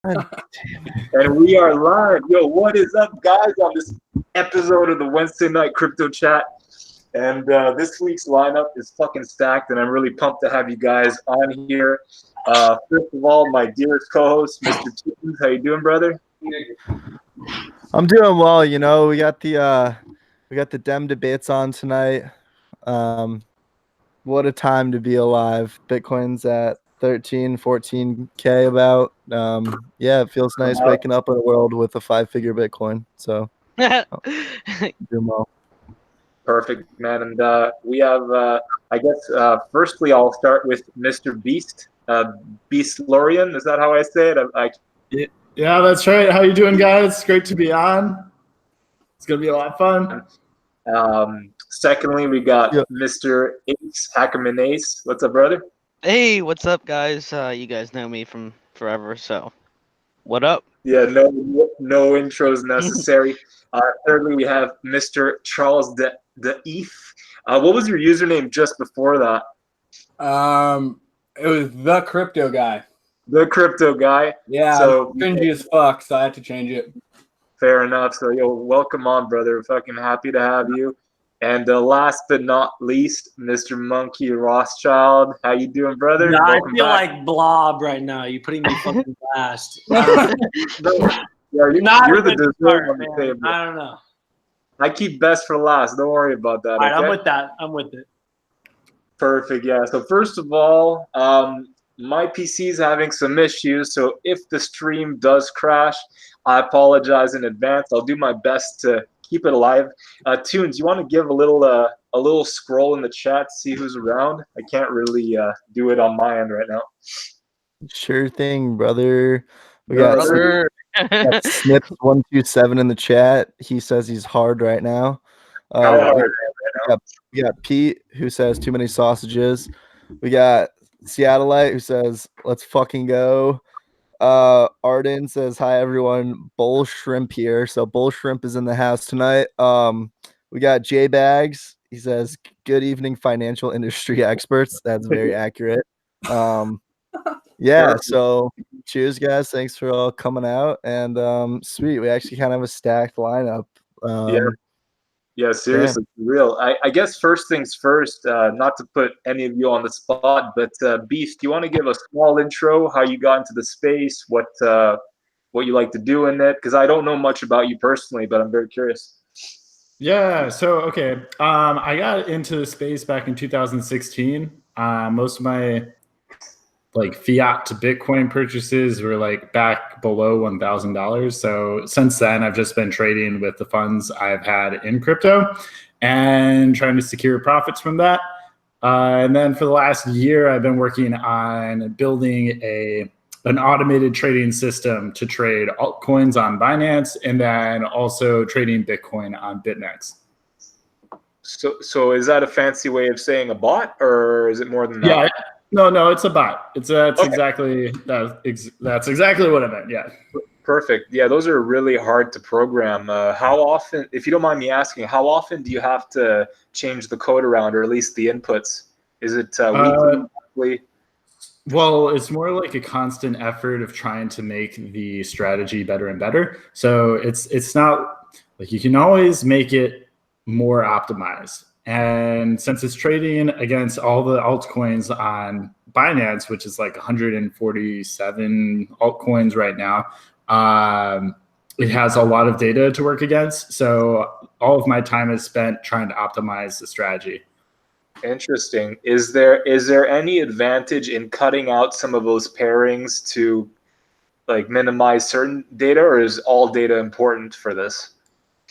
And we are live. Yo, what is up, guys, on this episode of the Wednesday Night Crypto Chat? And this week's lineup is fucking stacked, and I'm really pumped to have you guys on here. First of all, my dearest co-host, Mr. Tunes. How you doing, brother? I'm doing well. You know, we got the Dem debates on tonight. What a time to be alive. Bitcoin's at 14K about. Yeah, it feels nice waking up in a world with a 5-figure Bitcoin. So doing well. Perfect, man. And we have, I guess, firstly, I'll start with Mr. Beast, Beastlyorion. Is that how I say it? Yeah, that's right. How you doing, guys? Great to be on. It's gonna be a lot of fun. Secondly, we got Mr. Ace, HackermanAce. What's up, brother? Hey, what's up, guys? You guys know me from forever, so what up? Yeah, no intros necessary. Thirdly, we have Mr. CharlesTheETH. What was your username just before that? It was the crypto guy. The crypto guy. Yeah, so cringy as fuck, so I had to change it. Fair enough. So, yo, welcome on, brother. Fucking happy to have you. And last but not least, Mr. Monkey Rothschild. How you doing, brother? Nah, Welcome I feel back. like Blob right now. You're putting me fucking last. Yeah, you're the dessert on the table. I don't know. I keep best for last. Don't worry about that. All right, okay? I'm with that. I'm with it. Perfect. Yeah. So first of all, my PC is having some issues. So if the stream does crash, I apologize in advance. I'll do my best to keep it alive. Tunes, you want to give a little scroll in the chat to see who's around? I can't really do it on my end right now. Sure thing, brother. We got Snips127 in the chat. He says he's hard right now. We got Pete, who says too many sausages. We got Seattleite, who says let's fucking go. Arden says hi everyone. Bull Shrimp here. So Bull Shrimp is in the house tonight. We got J Bags. He says good evening, financial industry experts. That's very accurate. Yeah, so cheers, guys. Thanks for all coming out. And sweet, we actually kind of have a stacked lineup. Yeah, seriously, real. I guess first things first, not to put any of you on the spot, but Beast, do you want to give a small intro, how you got into the space, what you like to do in it? Because I don't know much about you personally, but I'm very curious. Yeah, so okay. I got into the space back in 2016. Most of my fiat to Bitcoin purchases were back below $1,000. So since then, I've just been trading with the funds I've had in crypto and trying to secure profits from that. And then for the last year, I've been working on building an automated trading system to trade altcoins on Binance and then also trading Bitcoin on BitNex. So is that a fancy way of saying a bot, or is it more than that? Yeah. No, it's a bot. That's okay. exactly what I meant. Yeah. Perfect. Yeah, those are really hard to program. How often, if you don't mind me asking, how often do you have to change the code around, or at least the inputs? Is it weekly? Well, it's more like a constant effort of trying to make the strategy better and better. So it's not like you can always make it more optimized. And since it's trading against all the altcoins on Binance, which is 147 altcoins right now, it has a lot of data to work against. So all of my time is spent trying to optimize the strategy. Interesting. Is there any advantage in cutting out some of those pairings to minimize certain data, or is all data important for this?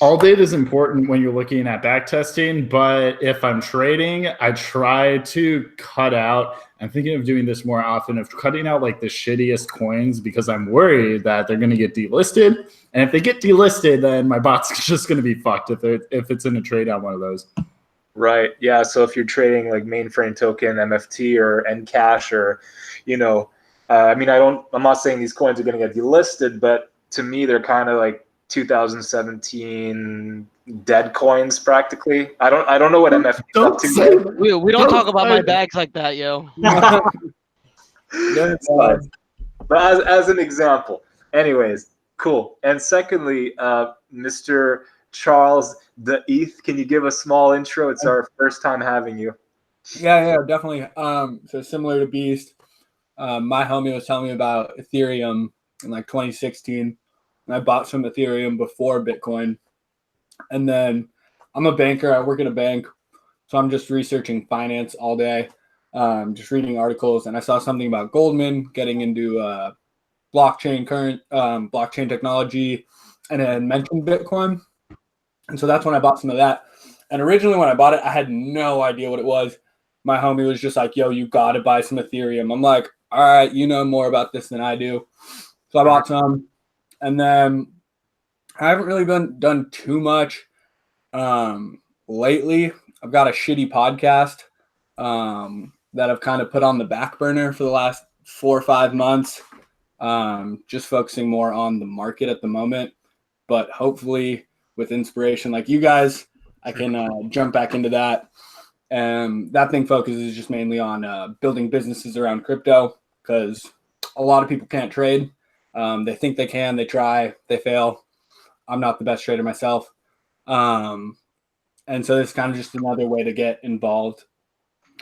All data is important when you're looking at backtesting, but if I'm trading, I try to cut out, I'm thinking of doing this more often, of cutting out the shittiest coins, because I'm worried that they're going to get delisted. And if they get delisted, then my bot's just going to be fucked if it's in a trade on one of those. Right. Yeah. So if you're trading mainframe token, MFT, or Ncash, or, I'm not saying these coins are going to get delisted, but to me, they're kind of 2017 dead coins practically. I don't know what MFT is up to. We don't talk about my bags like that, yo. But as an example, Anyways, cool. And secondly, Mr. CharlesTheETH, can you give a small intro? It's our first time having you. Yeah, definitely. So similar to Beast, my homie was telling me about Ethereum in like 2016, and I bought some Ethereum before Bitcoin. And then I'm a banker. I work at a bank, so I'm just researching finance all day, just reading articles. And I saw something about Goldman getting into blockchain technology, and then mentioned Bitcoin. And so that's when I bought some of that. And originally when I bought it, I had no idea what it was. My homie was just like, yo, you got to buy some Ethereum. I'm like, all right, you know more about this than I do. So I bought some. And then I haven't really done too much lately. I've got a shitty podcast that I've kind of put on the back burner for the last 4 or 5 months, just focusing more on the market at the moment. But hopefully with inspiration like you guys, I can jump back into that. And that thing focuses just mainly on building businesses around crypto, because a lot of people can't trade. They think they can, they try, they fail. I'm not the best trader myself. And so it's kind of just another way to get involved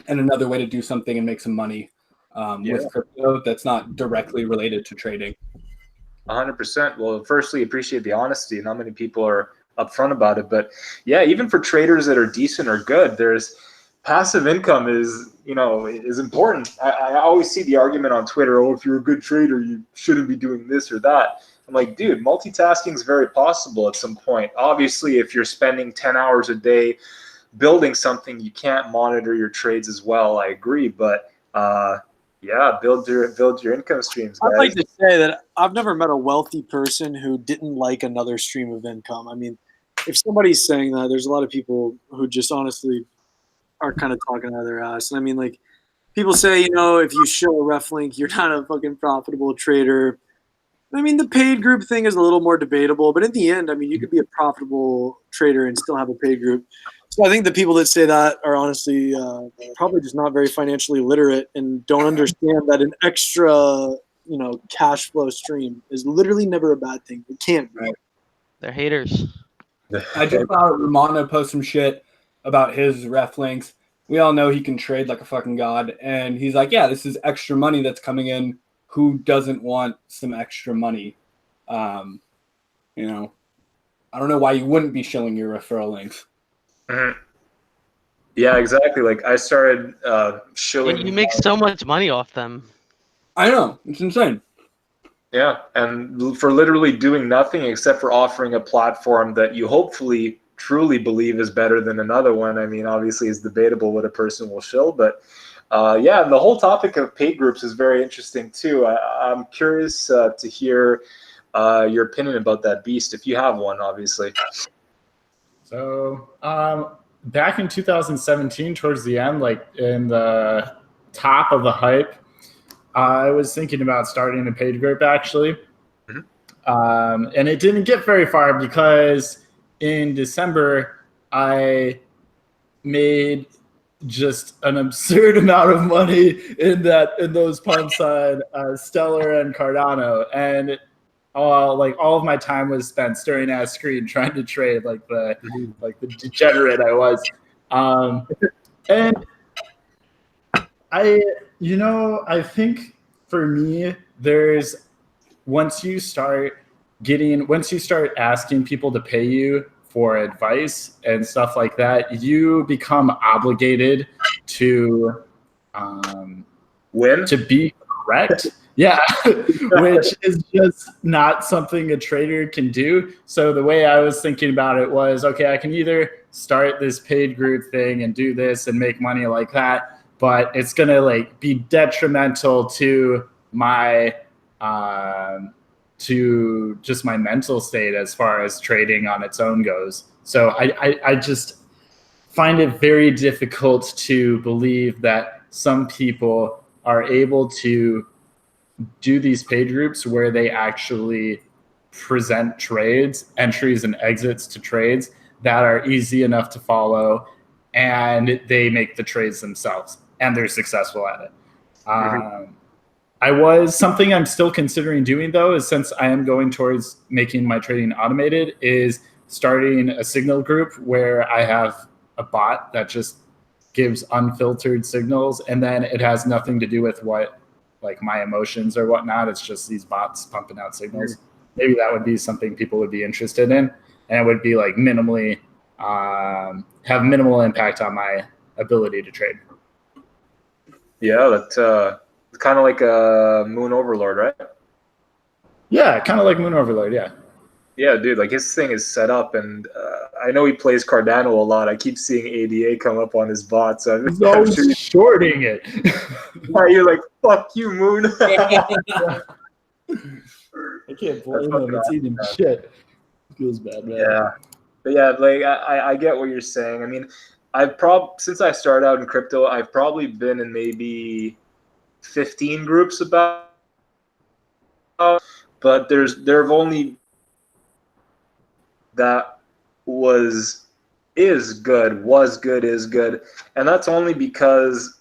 and another way to do something and make some money with crypto that's not directly related to trading. 100%. Well, firstly, appreciate the honesty. Not many people are upfront about it, but yeah, even for traders that are decent or good, there's passive income is important. I always see the argument on Twitter, oh, if you're a good trader, you shouldn't be doing this or that. I'm like, dude, multitasking is very possible at some point. Obviously, if you're spending 10 hours a day building something, you can't monitor your trades as well. I agree, but yeah, build your income streams, guys. I'd like to say that I've never met a wealthy person who didn't like another stream of income. I mean, if somebody's saying that, there's a lot of people who just honestly are kind of talking out of their ass. And I mean, like, people say, if you show a ref link, you're not a fucking profitable trader. I mean, the paid group thing is a little more debatable, but in the end, I mean, you could be a profitable trader and still have a paid group. So I think the people that say that are honestly probably just not very financially literate and don't understand that an extra, cash flow stream is literally never a bad thing. It can't be. They're haters. I just saw Romano post some shit about his ref links. We all know he can trade like a fucking god. And he's like, yeah, this is extra money that's coming in. Who doesn't want some extra money? I don't know why you wouldn't be showing your referral links. Mm-hmm. Yeah, exactly. Like I started showing. You make so much money off them. I know. It's insane. Yeah, and for literally doing nothing except for offering a platform that you hopefully truly believe is better than another one. I mean, obviously it's debatable what a person will shill, but yeah, and the whole topic of paid groups is very interesting too. I'm curious to hear your opinion about that, Beast, if you have one, obviously. So back in 2017, towards the end, like in the top of the hype, I was thinking about starting a paid group actually. Mm-hmm. And it didn't get very far because in December, I made just an absurd amount of money in those pumps on Stellar and Cardano, and all of my time was spent staring at a screen trying to trade like the degenerate I was. And I think for me, there's once you start asking people to pay you for advice and stuff like that, you become obligated to win, to be correct. Yeah, which is just not something a trader can do. So the way I was thinking about it was, okay, I can either start this paid group thing and do this and make money like that, but it's gonna be detrimental to my to just my mental state as far as trading on its own goes. So I just find it very difficult to believe that some people are able to do these paid groups where they actually present trades, entries and exits to trades that are easy enough to follow, and they make the trades themselves and they're successful at it. something I'm still considering doing though, is since I am going towards making my trading automated, is starting a signal group where I have a bot that just gives unfiltered signals, and then it has nothing to do with what like my emotions or whatnot. It's just these bots pumping out signals. Maybe that would be something people would be interested in, and it would be like minimally have minimal impact on my ability to trade. Yeah, that's kind of like a Moon Overlord, right? Yeah, kind of like Moon Overlord. Yeah. Yeah, dude, like his thing is set up, and I know he plays Cardano a lot. I keep seeing ADA come up on his bot, so I'm No sure shorting it. you're like, fuck you, Moon. I can't blame him. It's eating shit. Feels bad, man. Yeah, but yeah, like I get what you're saying. I mean, since I started out in crypto, I've probably been in maybe 15 groups about, but there have only that is good, and that's only because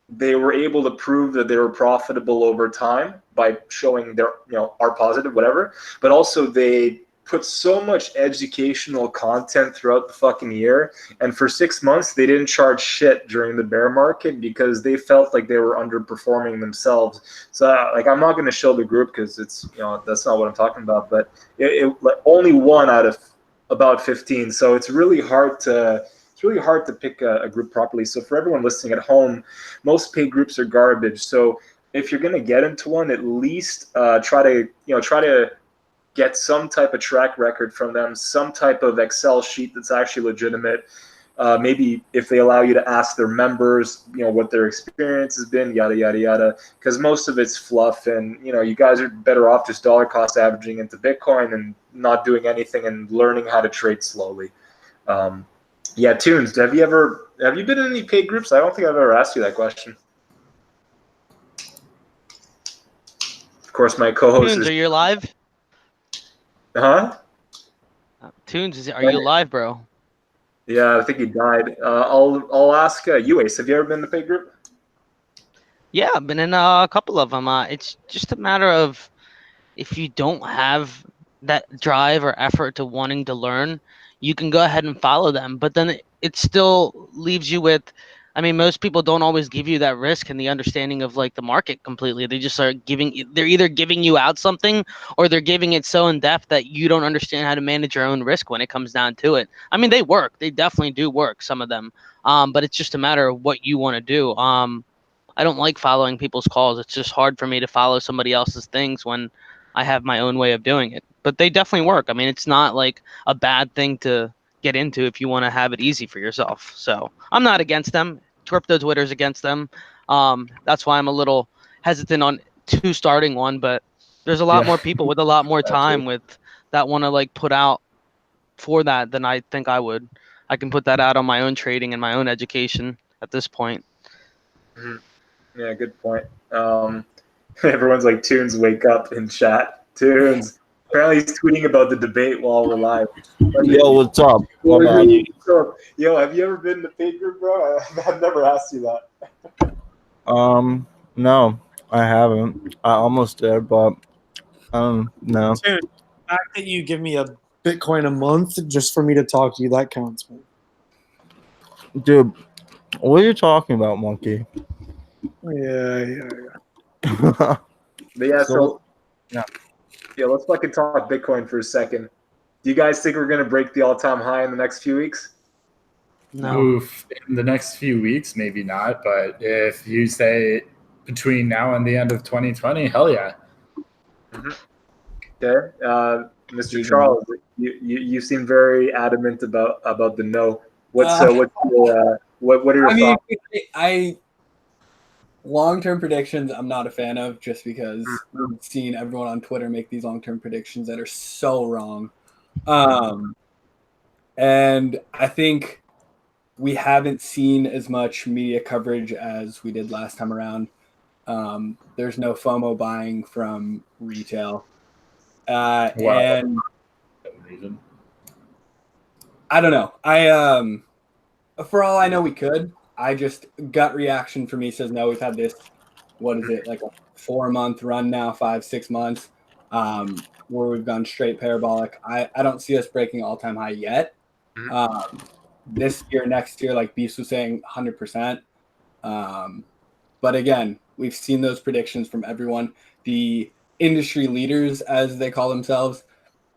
they were able to prove that they were profitable over time by showing their are positive, whatever, but also they put so much educational content throughout the fucking year, and for 6 months they didn't charge shit during the bear market because they felt like they were underperforming themselves. So like, I'm not going to show the group because it's that's not what I'm talking about, but it like only one out of about 15, so it's really hard to pick a group properly. So for everyone listening at home, most paid groups are garbage. So if you're going to get into one, at least try to get some type of track record from them, some type of Excel sheet that's actually legitimate. Maybe if they allow you to ask their members, what their experience has been, yada, yada, yada, because most of it's fluff, and, you guys are better off just dollar cost averaging into Bitcoin and not doing anything and learning how to trade slowly. Yeah, Tunes, have you been in any paid groups? I don't think I've ever asked you that question. Of course, my co-host Tunes, is... are you live? Huh? Tunes, are you live, bro? Yeah, I think he died. I'll ask you, Ace. Have you ever been in a paid group? Yeah, I've been in a couple of them. It's just a matter of, if you don't have that drive or effort to wanting to learn, you can go ahead and follow them. But then it still leaves you with, I mean, most people don't always give you that risk and the understanding of like the market completely. They just are they're either giving you out something, or they're giving it so in depth that you don't understand how to manage your own risk when it comes down to it. I mean, they work. They definitely do work, some of them. But it's just a matter of what you want to do. I don't like following people's calls. It's just hard for me to follow somebody else's things when I have my own way of doing it. But they definitely work. I mean, it's not like a bad thing to get into if you want to have it easy for yourself. So I'm not against them. Crypto Twitter's against them. That's why I'm a little hesitant on starting one. But there's a lot more people with a lot more time that want to like put out for that than I think I would. I can put that out on my own trading and my own education at this point. Yeah, good point. Everyone's like, Tunes, wake up in chat. Tunes. Apparently he's tweeting about the debate while we're live. Yo, what's up? Yo, have you ever been in the paid group, bro? I've never asked you that. No, I haven't. I almost did, but no. Dude, the fact that you give me a Bitcoin a month just for me to talk to you, that counts, man. Dude, what are you talking about, Monkey? Yeah. But yeah, yeah, let's fucking talk Bitcoin for a second. Do you guys think we're gonna break the all-time high in the next few weeks? No. Oof, in the next few weeks, maybe not. But if you say between now and the end of 2020, hell yeah. Okay, Mr. Charles, you seem very adamant about the no. What are your thoughts? I long-term predictions I'm not a fan of, just because I've seen everyone on Twitter make these long-term predictions that are so wrong. And I think we haven't seen as much media coverage as we did last time around. There's no FOMO buying from retail. And I don't know. For all I know, we could. I just, gut reaction for me says no. We've had this, what is it, like a 4-month run now, 5-6 months, where we've gone straight parabolic. I don't see us breaking all-time high yet. This year, next year, like Beast was saying, 100%. But again, we've seen those predictions from everyone, the industry leaders, as they call themselves,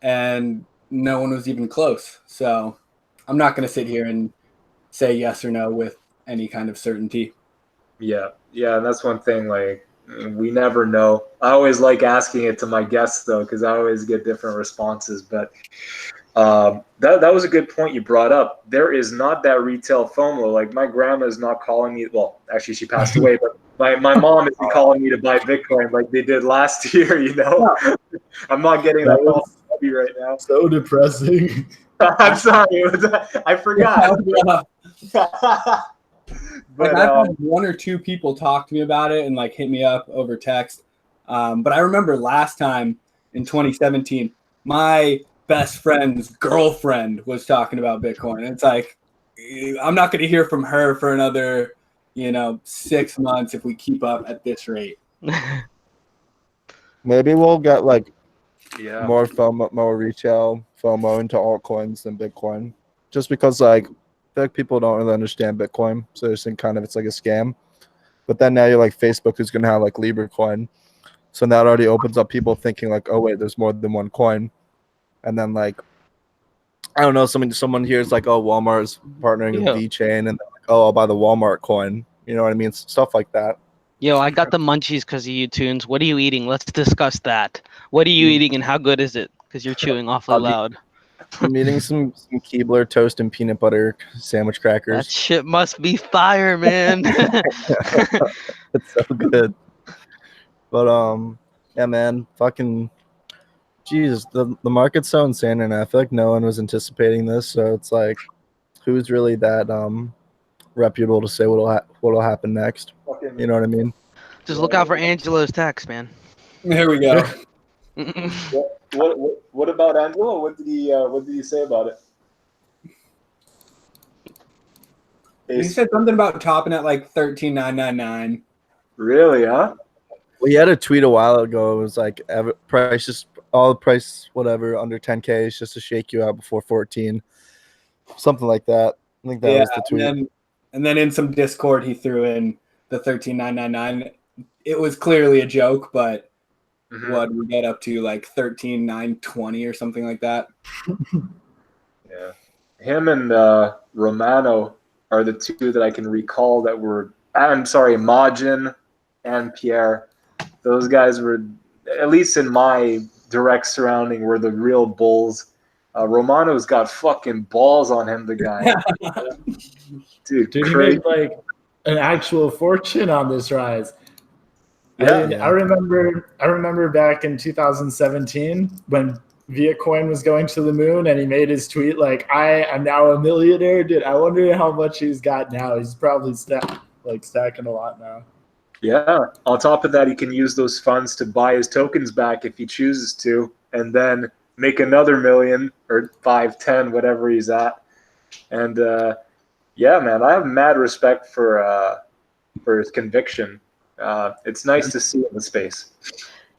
and no one was even close. So I'm not going to sit here and say yes or no with any kind of certainty. Yeah, and that's one thing, like, we never know. I always like asking it to my guests, though, because I always get different responses. But that was a good point you brought up. There is not that retail FOMO. Like, my grandma is not calling me. Well, actually, she passed away, but my mom isn't calling me to buy Bitcoin like they did last year, you know? I'm not getting that call right now. So depressing. I'm sorry. I forgot. But I've had 1 or 2 people talk to me about it and like hit me up over text. But I remember last time in 2017, my best friend's girlfriend was talking about Bitcoin. And it's like, I'm not going to hear from her for another, 6 months if we keep up at this rate. Maybe we'll get like more FOMO, more retail FOMO into altcoins than Bitcoin, just because like I feel like people don't really understand Bitcoin, so they think kind of it's like a scam. But then now you're like Facebook is gonna have like Libra coin, so that already opens up people thinking like, oh wait, there's more than one coin, and then like I don't know, someone here is like, oh, Walmart is partnering with VeChain, and they're like, oh, I'll buy the Walmart coin. You know what I mean? Stuff like that. Yo, I got the munchies because of you, Tunes. What are you eating? Let's discuss that. What are you eating and how good is it? Because you're chewing awfully loud. I'm eating some Keebler toast and peanut butter sandwich crackers. That shit must be fire, man. It's so good. But yeah, man, fucking Jesus, the market's so insane, and I feel like no one was anticipating this. So it's like, who's really that reputable to say what'll happen next? You know what I mean? Just look out for Angelo's text, man. There we go. What about Angelo? What did he say about it? He said something about topping at like 13,999. Really, huh? We had a tweet a while ago. It was like all the price whatever under 10K is just to shake you out before 14, something like that. I think that was the tweet. And then in some Discord he threw in the 13,999. It was clearly a joke, but what we get up to like 13,920 or something like that. Yeah, him and Romano are the two that I can recall that were. I'm sorry, Majin and Pierre. Those guys were, at least in my direct surrounding, were the real bulls. Romano's got fucking balls on him, the guy. Dude, he made like an actual fortune on this rise. Yeah. I remember back in 2017 when Vietcoin was going to the moon, and he made his tweet like, "I am now a millionaire." Dude, I wonder how much he's got now. He's probably stacking a lot now. Yeah. On top of that, he can use those funds to buy his tokens back if he chooses to, and then make another million or 5, 10, whatever he's at. And yeah, man, I have mad respect for his conviction. It's nice to see in the space.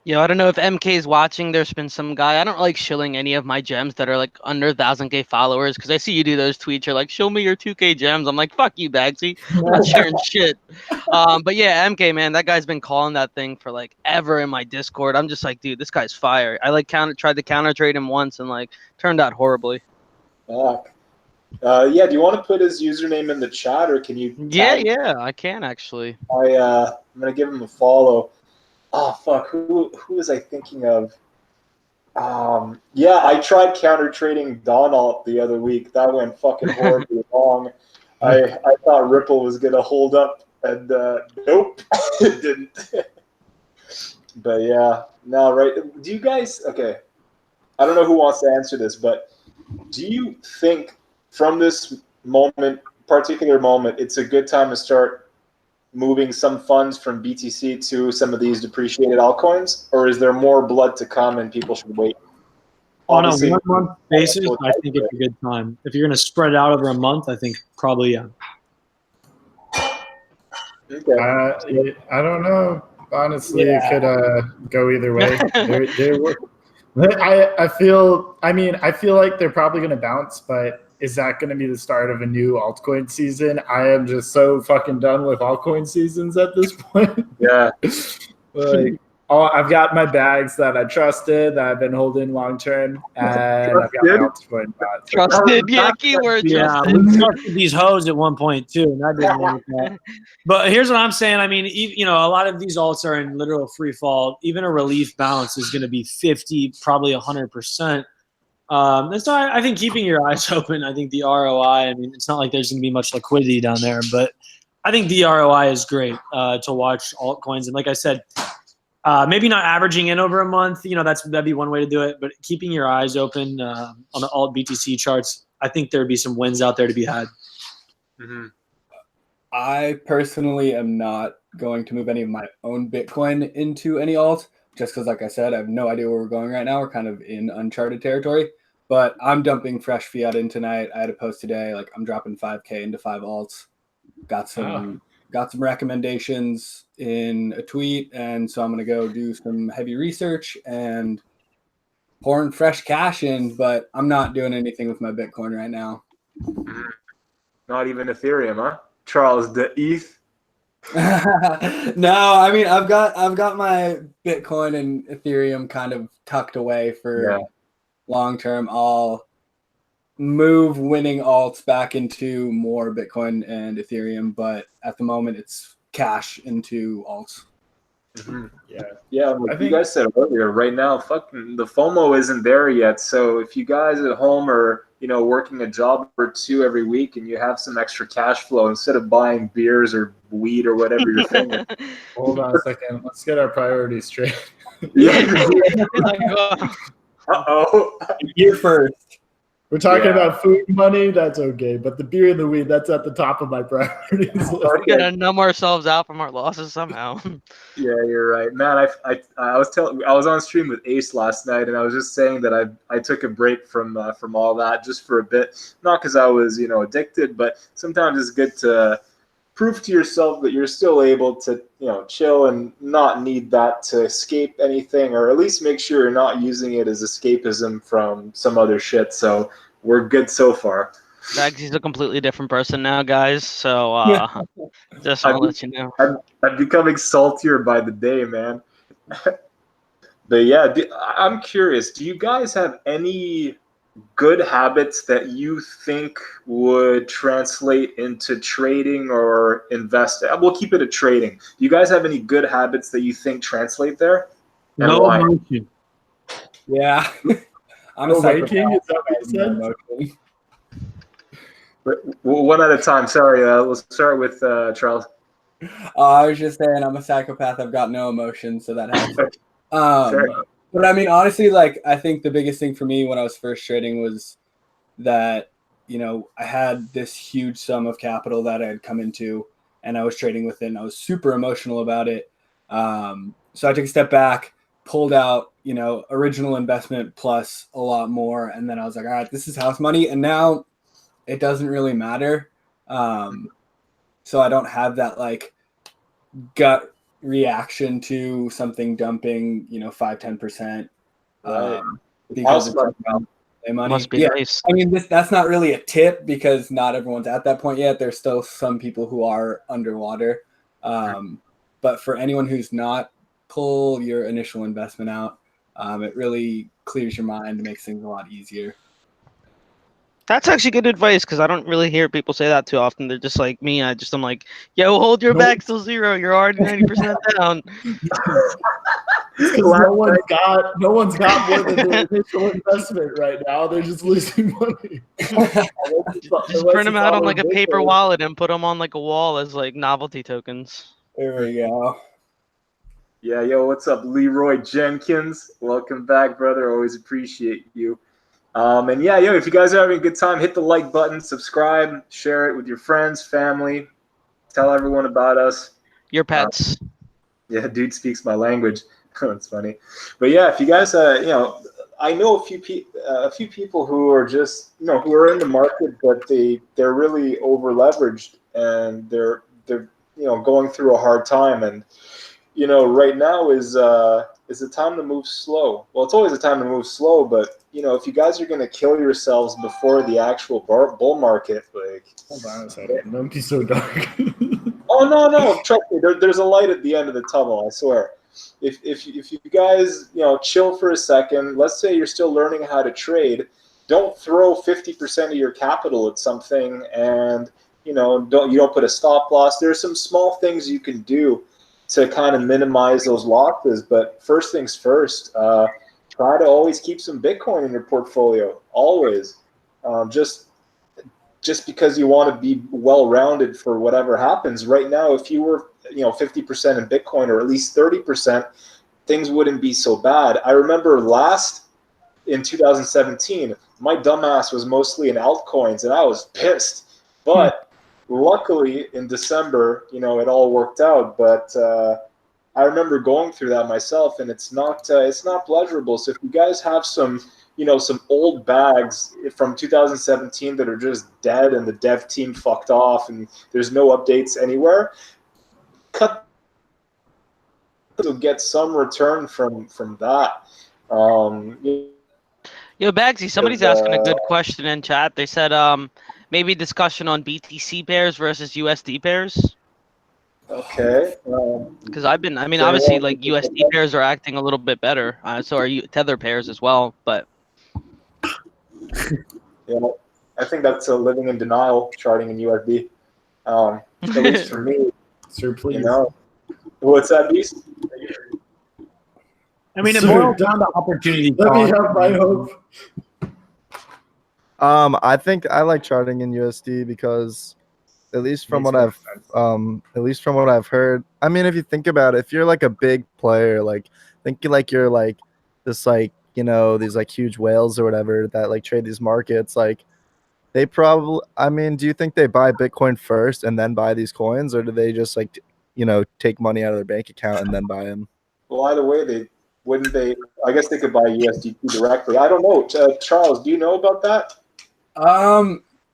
Yo, I don't know if MK is watching. There's been some guy. I don't like shilling any of my gems that are like under 1,000K followers, because I see you do those tweets. You're like, show me your 2K gems. I'm like, fuck you, Bagsy. I'm not sharing shit. But yeah, MK, man, that guy's been calling that thing for like ever in my Discord. I'm just like, dude, this guy's fire. I like tried to counter trade him once and like turned out horribly. Fuck. Yeah, do you want to put his username in the chat, or can you? Yeah, I can actually. I'm gonna give him a follow. Oh fuck, who was I thinking of? Yeah, I tried counter trading Donald the other week. That went fucking horribly wrong. I thought Ripple was gonna hold up, and nope, it didn't. But yeah, no, right? Do you guys? Okay, I don't know who wants to answer this, but do you think from this particular moment, it's a good time to start moving some funds from BTC to some of these depreciated altcoins, or is there more blood to come and people should wait? On a 1 month basis, I think it's a good time. If you're going to spread it out over a month, I think probably, yeah. Okay. I don't know. Honestly, it could go either way. I feel like they're probably going to bounce, but is that going to be the start of a new altcoin season? I am just so fucking done with altcoin seasons at this point. Yeah. Like, I've got my bags that I trusted, that I've been holding long term, and I've got my altcoin bots. Trusted, yeah, keyword Yeah, trusted. we trusted these hoes at one point too, and that didn't work out. But here's what I'm saying. I mean, a lot of these alts are in literal free fall. Even a relief bounce is going to be 50, probably 100%. And so I think keeping your eyes open. I think the ROI. I mean, it's not like there's going to be much liquidity down there, but I think the ROI is great to watch altcoins. And like I said, maybe not averaging in over a month. That'd be one way to do it. But keeping your eyes open on the alt BTC charts, I think there'd be some wins out there to be had. Mm-hmm. I personally am not going to move any of my own Bitcoin into any alt, just because, like I said, I have no idea where we're going right now. We're kind of in uncharted territory. But I'm dumping fresh fiat in tonight. I had a post today, like I'm dropping 5K into 5 alts. Got some recommendations in a tweet, and so I'm gonna go do some heavy research and pouring fresh cash in. But I'm not doing anything with my Bitcoin right now. Not even Ethereum, huh? CharlesTheETH. No, I mean I've got my Bitcoin and Ethereum kind of tucked away for long term. I'll move winning alts back into more Bitcoin and Ethereum, but at the moment it's cash into alts. Mm-hmm. Yeah. Like you guys said earlier, right now, fucking the FOMO isn't there yet. So if you guys at home are, working a job or two every week and you have some extra cash flow, instead of buying beers or weed or whatever you're thinking. Hold on a second. Let's get our priorities straight. Uh-oh. You're first. We're talking about food money, that's okay. But the beer and the weed, that's at the top of my priorities. We gotta numb ourselves out from our losses somehow. Yeah, you're right, man. I was on stream with Ace last night, and I was just saying that I took a break from all that just for a bit, not because I was addicted, but sometimes it's good to prove to yourself that you're still able to chill and not need that to escape anything, or at least make sure you're not using it as escapism from some other shit. So we're good so far. Bagsy's a completely different person now, guys. So just want to let you know. I'm becoming saltier by the day, man. But yeah, I'm curious. Do you guys have any good habits that you think would translate into trading or invest? We'll keep it at trading. Do you guys have any good habits that you think translate there? And no why? emotion. Yeah. I'm No a waking, is that what you said? But one at a time. Sorry, we'll start with Charles. I was just saying I'm a psychopath. I've got no emotion, so that helps. Sure. But I mean, honestly, like I think the biggest thing for me when I was first trading was that, I had this huge sum of capital that I had come into and I was trading with it, and I was super emotional about it. So I took a step back, pulled out, original investment plus a lot more. And then I was like, all right, this is house money. And now it doesn't really matter. So I don't have that like gut reaction to something dumping, 5-10%. Because it's about money. Must be nice. I mean, that's not really a tip because not everyone's at that point yet. There's still some people who are underwater. But for anyone who's not, pull your initial investment out. It really clears your mind, makes things a lot easier. That's actually good advice because I don't really hear people say that too often. They're just like me. I'm like, yo, hold your bags till zero. You're already 90% down. No one's got more than their initial investment right now. They're just losing money. Just print them out on like a paper wallet and put them on like a wall as like novelty tokens. There we go. Yeah, yo, what's up, Leroy Jenkins? Welcome back, brother. Always appreciate you. And yeah, yo, if you guys are having a good time, hit the like button, subscribe, share it with your friends, family, tell everyone about us. Your pets. Yeah, dude speaks my language. That's funny. But yeah, if you guys, I know a few people who are just, who are in the market, but they're really over leveraged and they're going through a hard time. And right now is the time to move slow. Well, it's always a time to move slow, but if you guys are going to kill yourselves before the actual bull market, like, hold on a second, don't be so dark. oh no, trust me, there's a light at the end of the tunnel, I swear. If you guys chill for a second, let's say you're still learning how to trade, don't throw 50% of your capital at something, and don't put a stop loss. There's some small things you can do to kind of minimize those losses, but first things first, try to always keep some Bitcoin in your portfolio, always. Just because you want to be well-rounded for whatever happens. Right now, if you were 50% in Bitcoin, or at least 30%, things wouldn't be so bad. I remember in 2017, my dumbass was mostly in altcoins, and I was pissed. But luckily, in December, it all worked out. But I remember going through that myself, and it's not pleasurable. So if you guys have some old bags from 2017 that are just dead, and the dev team fucked off, and there's no updates anywhere, cut to get some return from that. Yo, Bagsy, somebody's asking a good question in chat. They said maybe discussion on BTC pairs versus USD pairs. Okay. Because obviously, like, USD pairs are acting a little bit better. So are Tether pairs as well. But I think that's living in denial, charting in USD. At least for me. Sir, please. What's that, Beast? I mean, it Sir, boils down to opportunity. Let me have my hope. I think I like charting in USD because at least from what I've heard, I mean, if you think about it, if you're like a big player, like thinking like you're like this, like, these like huge whales or whatever that like trade these markets, like they probably, I mean, do you think they buy Bitcoin first and then buy these coins, or do they just like, take money out of their bank account and then buy them? Well, either way, wouldn't they? I guess they could buy USDT directly. I don't know. Charles, do you know about that?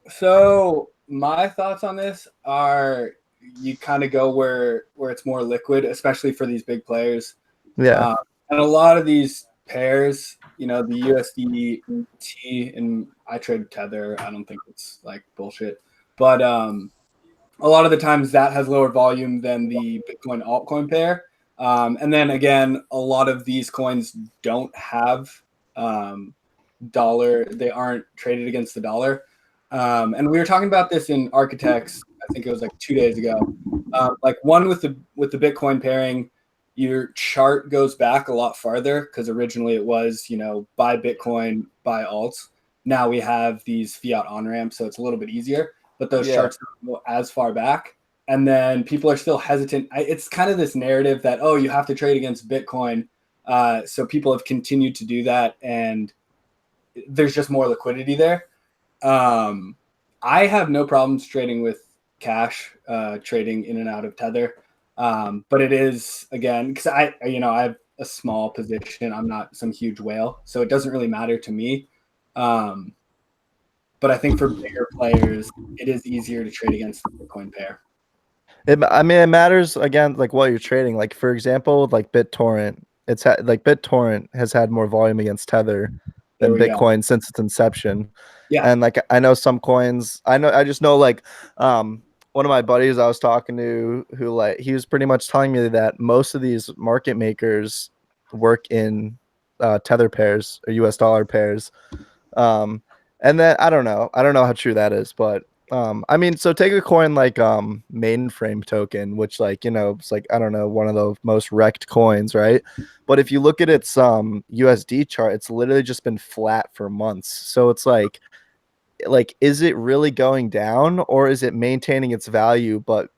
So my thoughts on this are you kind of go where it's more liquid, especially for these big players. Yeah. And a lot of these pairs, the USDT, and I trade Tether. I don't think it's like bullshit, but a lot of the times that has lower volume than the Bitcoin altcoin pair. And then again, a lot of these coins don't have dollar. They aren't traded against the dollar. And we were talking about this in Architects. I think it was like 2 days ago. Like one with the Bitcoin pairing, your chart goes back a lot farther because originally it was, buy Bitcoin, buy alts. Now we have these fiat on ramps, so it's a little bit easier. But those charts don't go as far back. And then people are still hesitant. It's kind of this narrative that, oh, you have to trade against Bitcoin. So people have continued to do that, and there's just more liquidity there. I have no problems trading with cash, trading in and out of Tether. But it is, again, because I have a small position. I'm not some huge whale, so it doesn't really matter to me. But I think for bigger players, it is easier to trade against the Bitcoin pair. It matters, again, like what you're trading. Like, for example, like BitTorrent, BitTorrent has had more volume against Tether than Bitcoin since its inception. Yeah. And like, I know some coins, I just know like, one of my buddies I was talking to who, like, he was pretty much telling me that most of these market makers work in Tether pairs or US dollar pairs. And then I don't know how true that is, but I mean, so take a coin like mainframe token, which, like, it's like, I don't know, one of the most wrecked coins, right? But if you look at its USD chart, it's literally just been flat for months. So it's like is it really going down, or is it maintaining its value? But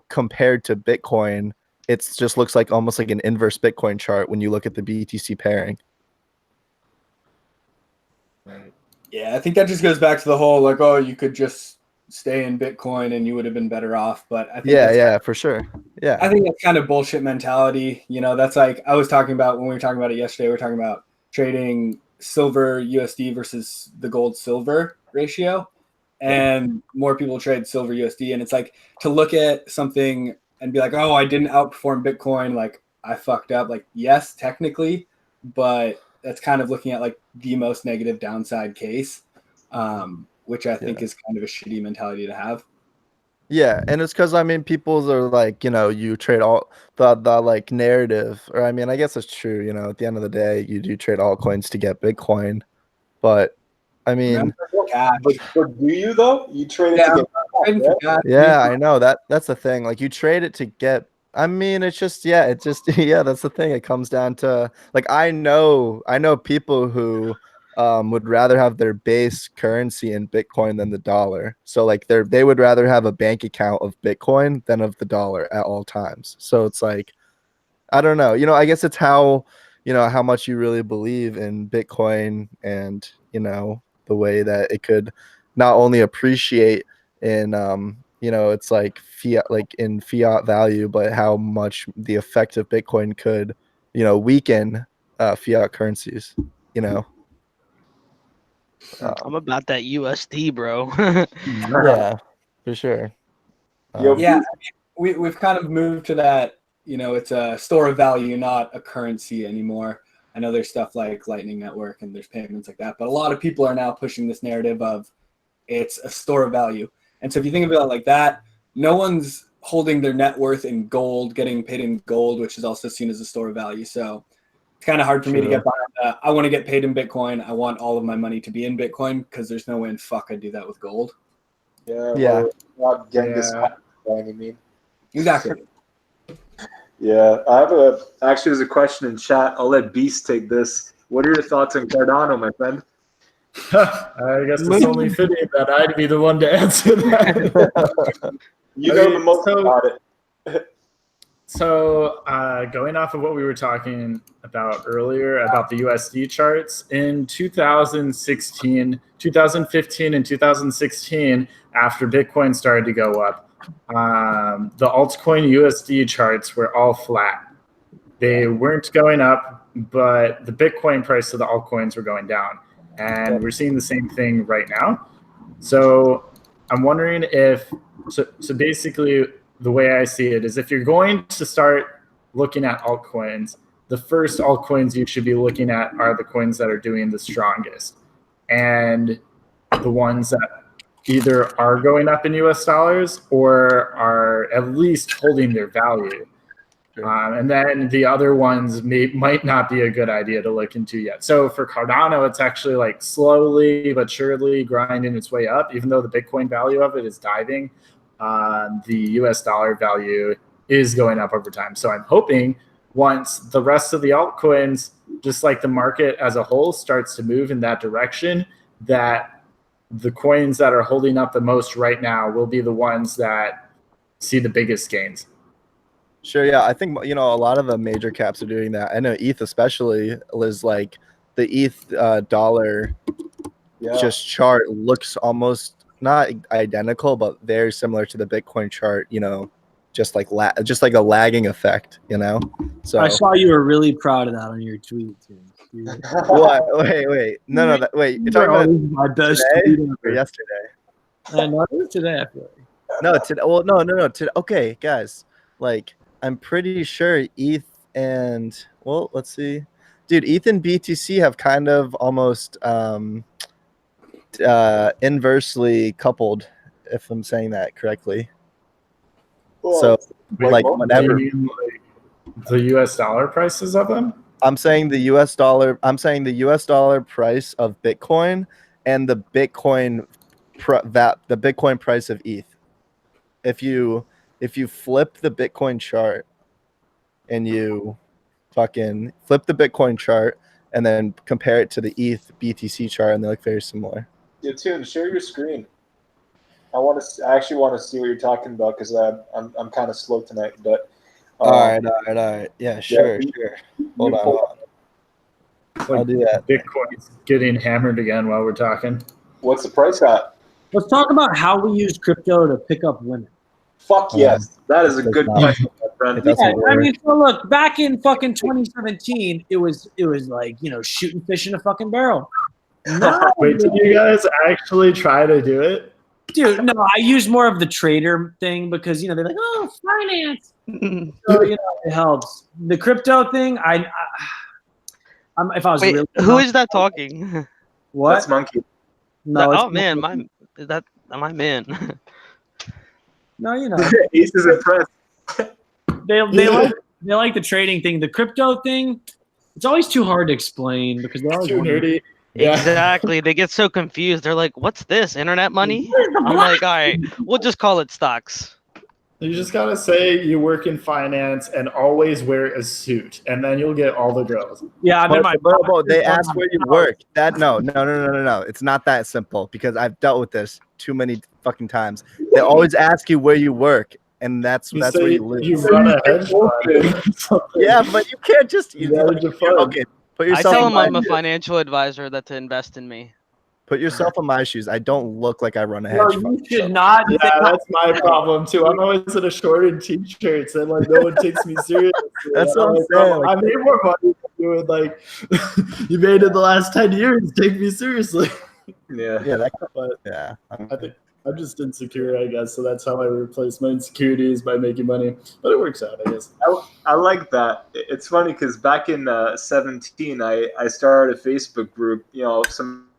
compared to Bitcoin, it just looks like almost like an inverse Bitcoin chart when you look at the BTC pairing. Right. Yeah, I think that just goes back to the whole, like, oh, you could just stay in Bitcoin and you would have been better off. But I think for sure. Yeah, I think that's kind of bullshit mentality. That's like I was talking about when we were talking about it yesterday. We were talking about trading silver USD versus the gold silver ratio, and more people trade silver USD. And it's like, to look at something and be like, oh, I didn't outperform Bitcoin. Like I fucked up. Like, yes, technically, but that's kind of looking at like the most negative downside case, which I think is kind of a shitty mentality to have. Yeah, and it's because I mean, people's are like, you trade all the like narrative, or I mean, I guess it's true. At the end of the day, you do trade altcoins to get Bitcoin, but I mean, but do you though? You trade it to get trading for cash. yeah, I know that's the thing. Like you trade it to get. I mean, it's just yeah, that's the thing. It comes down to like I know people who would rather have their base currency in Bitcoin than the dollar. So like they would rather have a bank account of Bitcoin than of the dollar at all times. So it's like I don't know. I guess it's how how much you really believe in Bitcoin and the way that it could not only appreciate in it's like fiat, like in fiat value, but how much the effect of Bitcoin could weaken fiat currencies. I'm about that USD, bro. Yeah, for sure. Yeah, I mean, we've kind of moved to that. It's a store of value, not a currency anymore. I know there's stuff like Lightning Network and there's payments like that, but a lot of people are now pushing this narrative of it's a store of value. And so if you think about it like that, no one's holding their net worth in gold, getting paid in gold, which is also seen as a store of value. So it's kind of hard for me to get behind. I want to get paid in Bitcoin. I want all of my money to be in Bitcoin because there's no way in fuck I'd do that with gold. Yeah. Not Genghis Khan, I mean. Exactly. Yeah, actually there's a question in chat. I'll let Beast take this. What are your thoughts on Cardano, my friend? I guess it's only fitting that I'd be the one to answer that. You know the most about it. So going off of what we were talking about earlier about the USD charts, in 2015 and 2016, after Bitcoin started to go up, the altcoin USD charts were all flat. They weren't going up, but the Bitcoin price of the altcoins were going down. And we're seeing the same thing right now. So I'm wondering so basically the way I see it is if you're going to start looking at altcoins, the first altcoins you should be looking at are the coins that are doing the strongest and the ones that either are going up in US dollars or are at least holding their value. And then the other ones might not be a good idea to look into yet. So for Cardano, it's actually like slowly but surely grinding its way up, even though the Bitcoin value of it is diving. The US dollar value is going up over time. So I'm hoping once the rest of the altcoins, just like the market as a whole, starts to move in that direction, that the coins that are holding up the most right now will be the ones that see the biggest gains. Sure, yeah. I think, a lot of the major caps are doing that. I know ETH especially is like the ETH dollar just chart looks almost not identical, but very similar to the Bitcoin chart, just like a lagging effect, So I saw you were really proud of that on your tweet too. What? Wait. No. Wait. You're talking about my best today tweet or yesterday? No, it was today. I feel like. No, today. Well, no. Today. Okay, guys. Like, I'm pretty sure ETH and let's see, dude. ETH and BTC have kind of almost inversely coupled, if I'm saying that correctly. Well, so, like, whenever the US dollar prices of them. I'm saying the US dollar price of Bitcoin and the Bitcoin price of ETH. If you flip the Bitcoin chart and you fucking flip the Bitcoin chart and then compare it to the ETH BTC chart, and they look very similar. Yeah, Tune, share your screen. I actually want to see what you're talking about because I'm kind of slow tonight. But all right. Yeah, sure. Hold on. I'll do that. Bitcoin's getting hammered again while we're talking. What's the price at? Let's talk about how we use crypto to pick up women. Fuck yes, that is a good question, my friend. Yeah, I mean, so look, back in fucking 2017, it was like shooting fish in a fucking barrel. Wait, did you guys actually try to do it? Dude, no, I use more of the trader thing because they're like, oh, finance. So it helps. The crypto thing, if I was Wait, really who is that talking? what? That's Monkey. No, it's Oh man, my man. no, Ace is impressed. they like the trading thing. The crypto thing, it's always too hard to explain because they always Too want nerdy. Yeah. Exactly. They get so confused. They're like, "What's this? Internet money?" I'm like, "All right, we'll just call it stocks." You just gotta say you work in finance and always wear a suit, and then you'll get all the girls. Yeah, They ask where you work. No. It's not that simple because I've dealt with this too many fucking times. They always ask you where you work, and that's where you live. You run a hedge fund. Yeah, but you can't just Okay. put I yourself tell in them I'm my a financial advisor that to invest in me. put yourself in my shoes. I don't look like I run a No, hedge fund. you should not. Yeah, that's my problem too. I'm always in a shorted t-shirts and like no one takes me seriously. That's what I'm saying. I made more money than you would like you made in the last 10 years. Take me seriously. Yeah. Yeah, But yeah. I think I'm just insecure, I guess. So that's how I replace my insecurities by making money. But it works out, I guess. I like that. It's funny because back in 17, I started a Facebook group. Some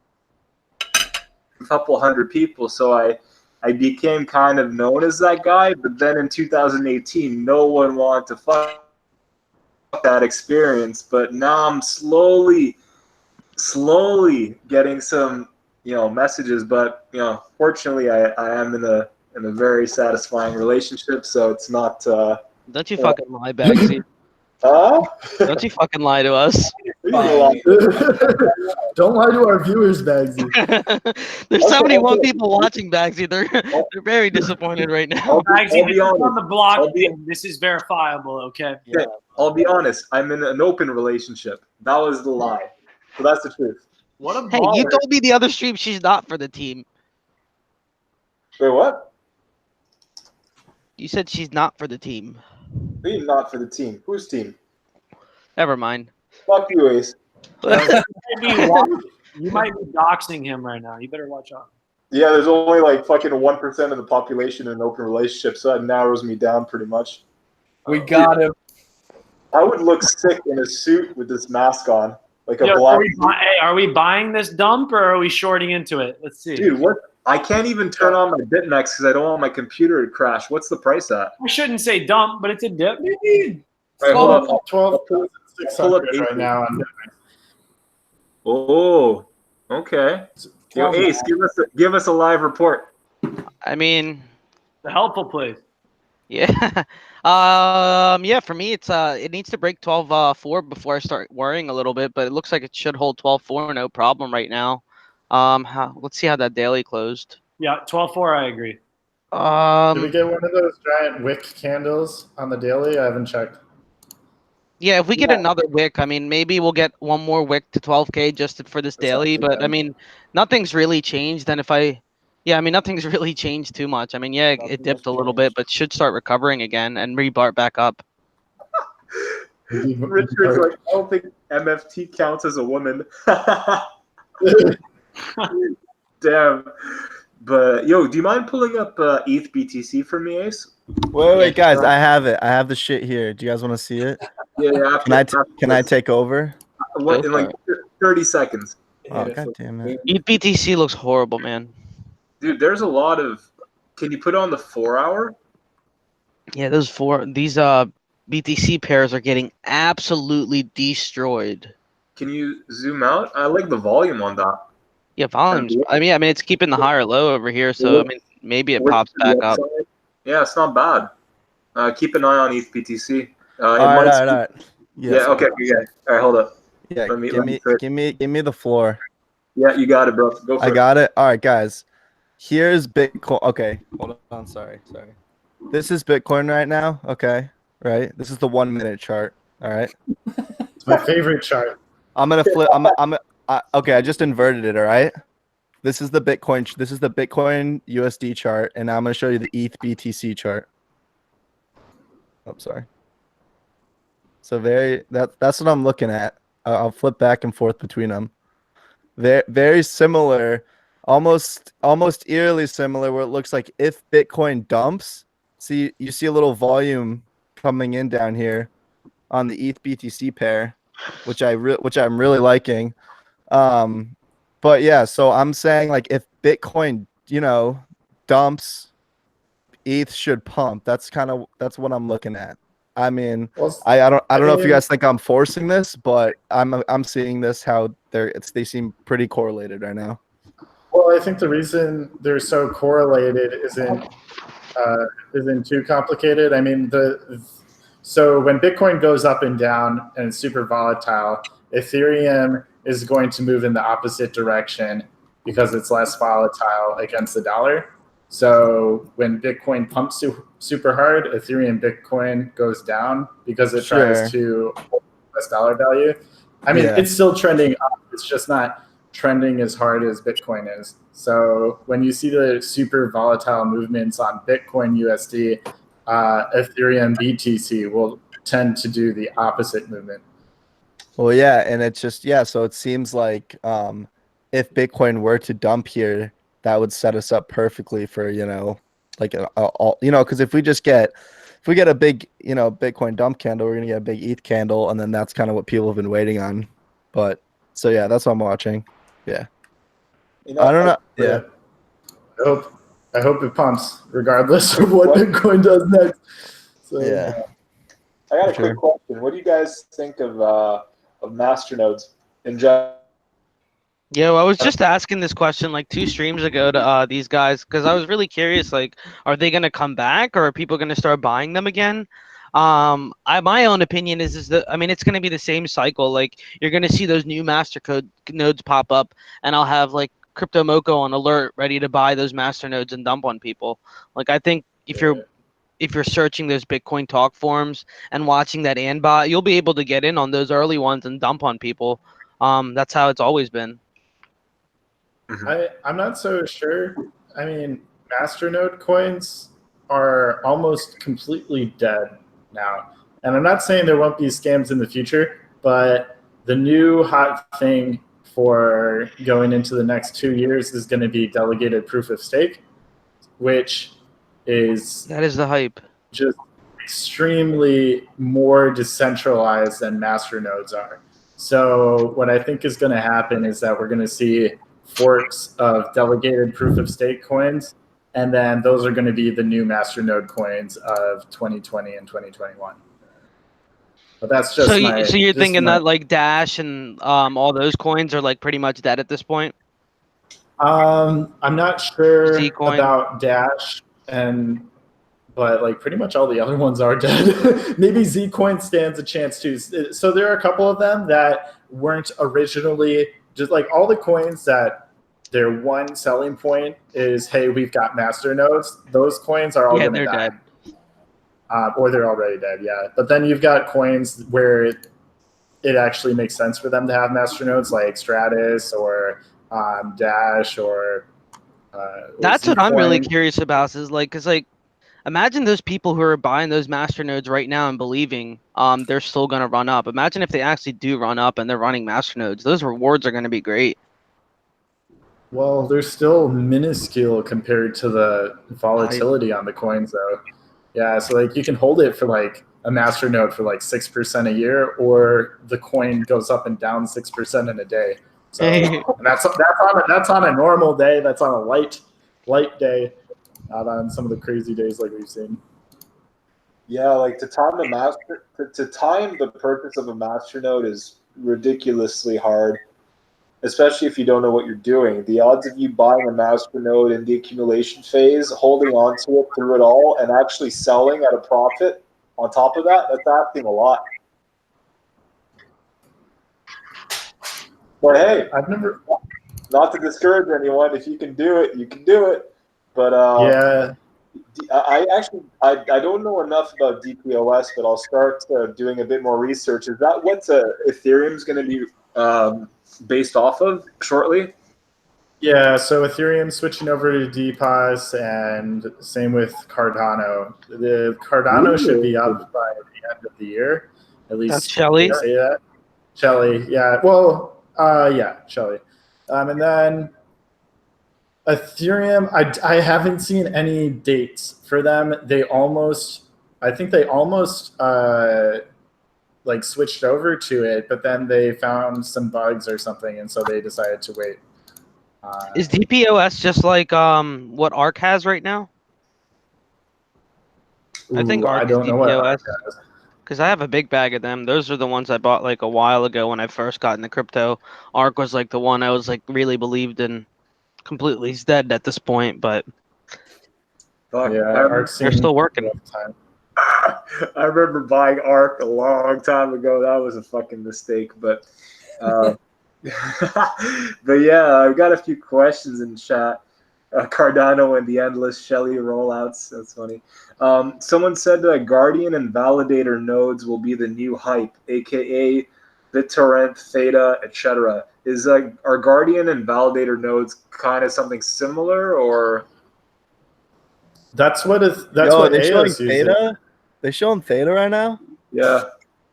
couple hundred people. So I became kind of known as that guy. But then in 2018, no one wanted to fuck that experience. But now I'm slowly getting some messages. But fortunately, I am in a very satisfying relationship. So it's not. Don't you fucking lie, Bagsy. Huh? Don't you fucking lie to us. Don't lie to our viewers, Bagsy. There's 71 people watching, Bagsy. They're very disappointed right now. Actually, I'll be this is honest. on the block. I'll be- This is verifiable, okay? Okay, I'll be honest. I'm in an open relationship. That was the lie. So that's the truth. What a Hey, you told me the other stream she's not for the team. Wait, what? You said she's not for the team. We not for the team. Whose team? Never mind. Fuck you, Ace. You might be doxing him right now. You better watch out. Yeah, there's only like fucking 1% of the population in an open relationship, so that narrows me down pretty much. We got him. I would look sick in a suit with this mask on, like a Yo, black. are we buying this dump or are we shorting into it? Let's see. Dude, what? I can't even turn on my BitMEX because I don't want my computer to crash. What's the price at? I shouldn't say dump, but it's a dip. Wait, hold up. 12,600 right now. Oh, okay. Yo, Ace, give us a live report. I mean, The helpful place. yeah. Yeah, for me it needs to break 12.4 before I start worrying a little bit, but it looks like it should hold 12.4 no problem right now. Let's see how that daily closed. Yeah, 12.4, I agree. Did we get one of those giant wick candles on the daily? I haven't checked. Yeah, if we get another wick, I mean, maybe we'll get one more wick to 12K just for this daily, but I mean, nothing's really changed. And nothing's really changed too much. I mean, yeah, it dipped a little bit, but should start recovering again and rebart back up. Richard's like, I don't think MFT counts as a woman. Damn. But yo, do you mind pulling up ETH BTC for me, Ace? Wait, guys, I have it. I have the shit here. Do you guys want to see it? Yeah. Can I take over? What, in like 30 seconds? Oh, god damn it. ETH BTC looks horrible, man. Dude, there's a lot of. Can you put on the 4 hour? Yeah, these BTC pairs are getting absolutely destroyed. Can you zoom out? I like the volume on that. Yeah, volumes. I mean, it's keeping the higher low over here, so I mean, maybe it pops back up. Yeah, it's not bad. Keep an eye on ETH BTC. All right. Yes. Yeah. Okay. Yeah. All right. Hold up. Yeah. Give me the floor. Yeah, you got it, bro. Go for it. I got it. All right, guys. Here's Bitcoin. Okay, hold on. Sorry. This is Bitcoin right now. Okay, right. This is the 1 minute chart. All right. It's my favorite chart. I'm gonna flip. Okay, I just inverted it. All right. This is the Bitcoin. This is the Bitcoin USD chart, and now I'm gonna show you the ETH BTC chart. Oh, sorry. So that's what I'm looking at. I'll flip back and forth between them. Very similar almost eerily similar, where it looks like if Bitcoin dumps, you see a little volume coming in down here on the ETH BTC pair, which I'm really liking. But yeah, so I'm saying like if Bitcoin, dumps, ETH should pump. That's what I'm looking at. I mean, Well, I don't know if you mean, guys think I'm forcing this, but I'm seeing this how they seem pretty correlated right now. Well, I think the reason they're so correlated isn't too complicated. I mean, so when Bitcoin goes up and down and it's super volatile, Ethereum is going to move in the opposite direction because it's less volatile against the dollar. So when Bitcoin pumps super hard, Ethereum Bitcoin goes down because it tries to hold less dollar value. I mean, it's still trending up. It's just not trending as hard as Bitcoin is. So when you see the super volatile movements on Bitcoin USD, Ethereum BTC will tend to do the opposite movement. Well, yeah, and it's just so it seems like if Bitcoin were to dump here, that would set us up perfectly for like because if we get a big Bitcoin dump candle, we're gonna get a big ETH candle, and then that's kind of what people have been waiting on. But so yeah, that's what I'm watching. Yeah, I don't know. Yeah, I hope it pumps regardless of what Bitcoin does next. So, yeah. I got a quick question. What do you guys think of masternodes in general? Yeah, well, I was just asking this question like 2 streams ago to these guys because I was really curious. Like, are they gonna come back, or are people gonna start buying them again? My own opinion is that I mean it's gonna be the same cycle. Like, you're gonna see those new mastercode nodes pop up, and I'll have like Crypto Moco on alert, ready to buy those master nodes and dump on people. Like, I think if you're searching those Bitcoin talk forums and watching that bot, you'll be able to get in on those early ones and dump on people. That's how it's always been. I'm not so sure. I mean, masternode coins are almost completely dead now. And I'm not saying there won't be scams in the future, but the new hot thing for going into the next 2 years is going to be delegated proof of stake, which is That is the hype. just extremely more decentralized than masternodes are. So what I think is going to happen is that we're going to see forks of delegated proof of stake coins, and then those are going to be the new masternode coins of 2020 and 2021. But that's just so you're thinking that like Dash and all those coins are like pretty much dead at this point? I'm not sure Zcoin? about Dash, but like pretty much all the other ones are dead. Maybe Zcoin stands a chance too. So there are a couple of them that weren't originally just like all the coins that their one selling point is, hey, we've got master nodes. Those coins are all going to die. Dead. Or they're already dead, yeah. But then you've got coins where it actually makes sense for them to have master nodes, like Stratus or Dash or That's what I'm really Zcoin. curious about is like, because like, imagine those people who are buying those master nodes right now and believing they're still going to run up. Imagine if they actually do run up and they're running master nodes. Those rewards are going to be great. Well, they're still minuscule compared to the volatility on the coins, though. Yeah, so like you can hold it for like a master node for like 6% a year, or the coin goes up and down 6% in a day. So and that's on a normal day. That's on a light day, not on some of the crazy days like we've seen. Yeah, like to time the purchase of a master node is ridiculously hard, especially if you don't know what you're doing. The odds of you buying a master node in the accumulation phase, holding on to it through it all, and actually selling at a profit on top of that, that's asking a lot. But hey, not to discourage anyone, if you can do it, you can do it. But yeah. I don't know enough about DPoS, but I'll start doing a bit more research. Is that what Ethereum's going to be based off of shortly? Yeah, so Ethereum's switching over to DPoS, and same with Cardano. The Cardano should be up by the end of the year, at least. That's Shelly. Say that. Shelly, yeah. Well, yeah, Shelly. And then Ethereum, I haven't seen any dates for them. I think they almost like switched over to it, but then they found some bugs or something, and so they decided to wait. Is DPoS just like what Arc has right now? I think Arc I is don't know what DPoS. Arc has. Because I have a big bag of them. Those are the ones I bought like a while ago when I first got into crypto. Arc was like the one I was like really believed in. Completely, he's dead at this point, but Fuck, Yeah, Arc's they're seen still working. rough time. I remember buying Arc a long time ago. That was a fucking mistake, but but yeah, I've got a few questions in chat. Cardano and the endless Shelly rollouts. That's funny. Someone said that Guardian and Validator nodes will be the new hype, aka BitTorrent, Theta, etc. Are Guardian and Validator nodes kind of something similar, or? That's what They showing AOS uses. Theta? They showing Theta right now? Yeah,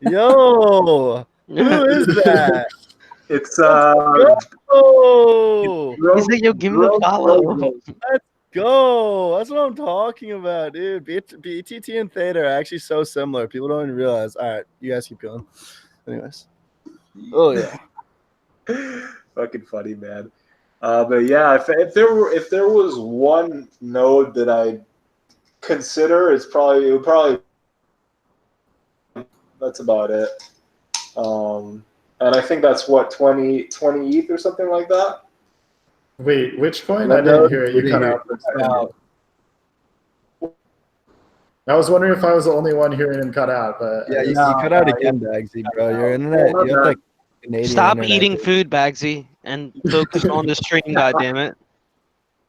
Yo, who is that? it's Oh, He's like, yo, give me a follow. let's go. That's what I'm talking about, dude. BTT and Theta are actually so similar. People don't even realize. All right, you guys keep going. Anyways. Oh yeah. Fucking funny, man. But yeah, if there was one node that I consider, it would probably that's about it. And I think that's what 20 ETH or something like that. Wait, which coin? That I didn't node hear it. You cut out for a second. Wow. I was wondering if I was the only one hearing him cut out, but Yeah, you cut out again, Bagsy, bro. Your internet, you have like Canadian Stop internet, eating dude. food, Bagsy, and focus on the stream. Goddammit.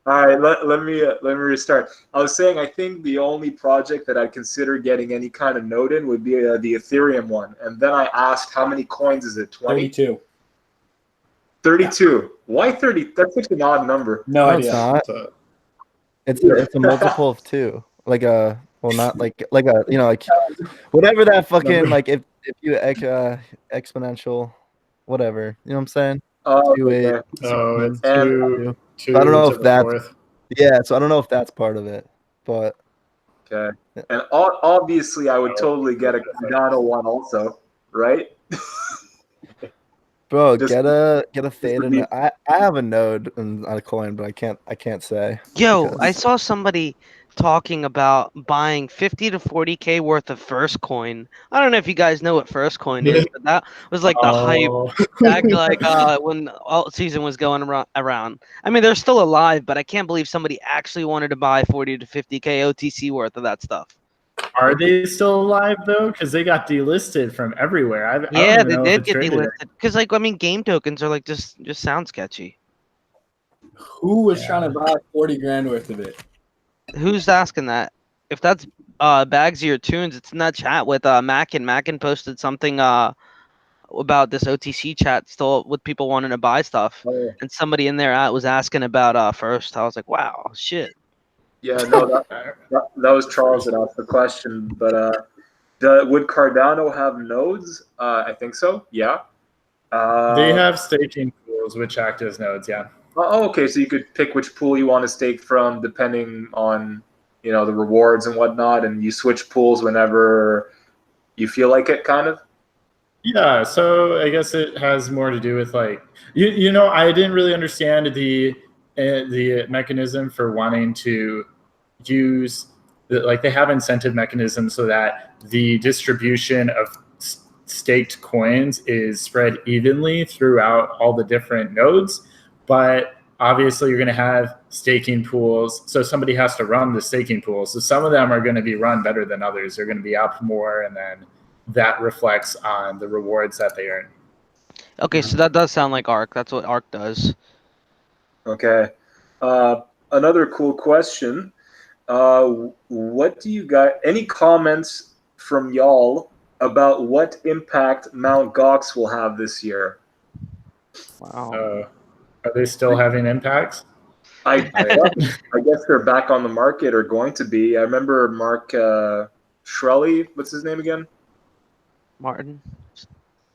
All right, let me restart. I was saying I think the only project that I'd consider getting any kind of node in would be the Ethereum one, and then I asked how many coins is it? 20? 32. 32. Why 30? That's such an odd number. No No, idea. it's not. So, It's a multiple of two. Like a not like a like whatever that fucking like if you exponential whatever, you know what I'm saying? Oh, 2, 8, okay. it's And- two I don't know to if the that's- fourth. Yeah, so I don't know if that's part of it, but Okay. And obviously, I would totally get a Cardano one also, right? bro, Just- get a to Theta. be- I have a node and a coin, but I can't say. Yo, because- I saw somebody talking about buying 50 to 40K worth of First Coin. I don't know if you guys know what First Coin is, but that was like the hype back like when alt season was going around. I mean, they're still alive, but I can't believe somebody actually wanted to buy 40 to 50K OTC worth of that stuff. Are they still alive though? Because they got delisted from everywhere. I don't Yeah, even they know if did it's get traded. delisted because, like, I mean, game tokens are like just sound sketchy. Who was trying to buy 40 grand worth of it? Who's asking that? If that's Bagsy or Tunes, it's in that chat with Mackin. Mackin posted something about this OTC chat still with people wanting to buy stuff, Oh, and somebody in there was asking about First. I was like, wow, shit. yeah, no, that was Charles that asked the question. But would Cardano have nodes? I think so. Yeah. They have staking pools which act as nodes. Yeah. Oh, okay. So you could pick which pool you want to stake from, depending on the rewards and whatnot, and you switch pools whenever you feel like it, kind of. Yeah, so I guess it has more to do with like I didn't really understand the mechanism for wanting to use they have incentive mechanisms so that the distribution of staked coins is spread evenly throughout all the different nodes, but obviously you're going to have staking pools, so somebody has to run the staking pools. So some of them are going to be run better than others. They're going to be up more, and then that reflects on the rewards that they earn. Okay, so that does sound like Arc. That's what Arc does. Okay. Another cool question. What do you got? Any comments from y'all about what impact Mount Gox will have this year? Wow. Are they still having impacts? I guess they're back on the market or going to be. I remember Mark Shkreli, what's his name again? Martin.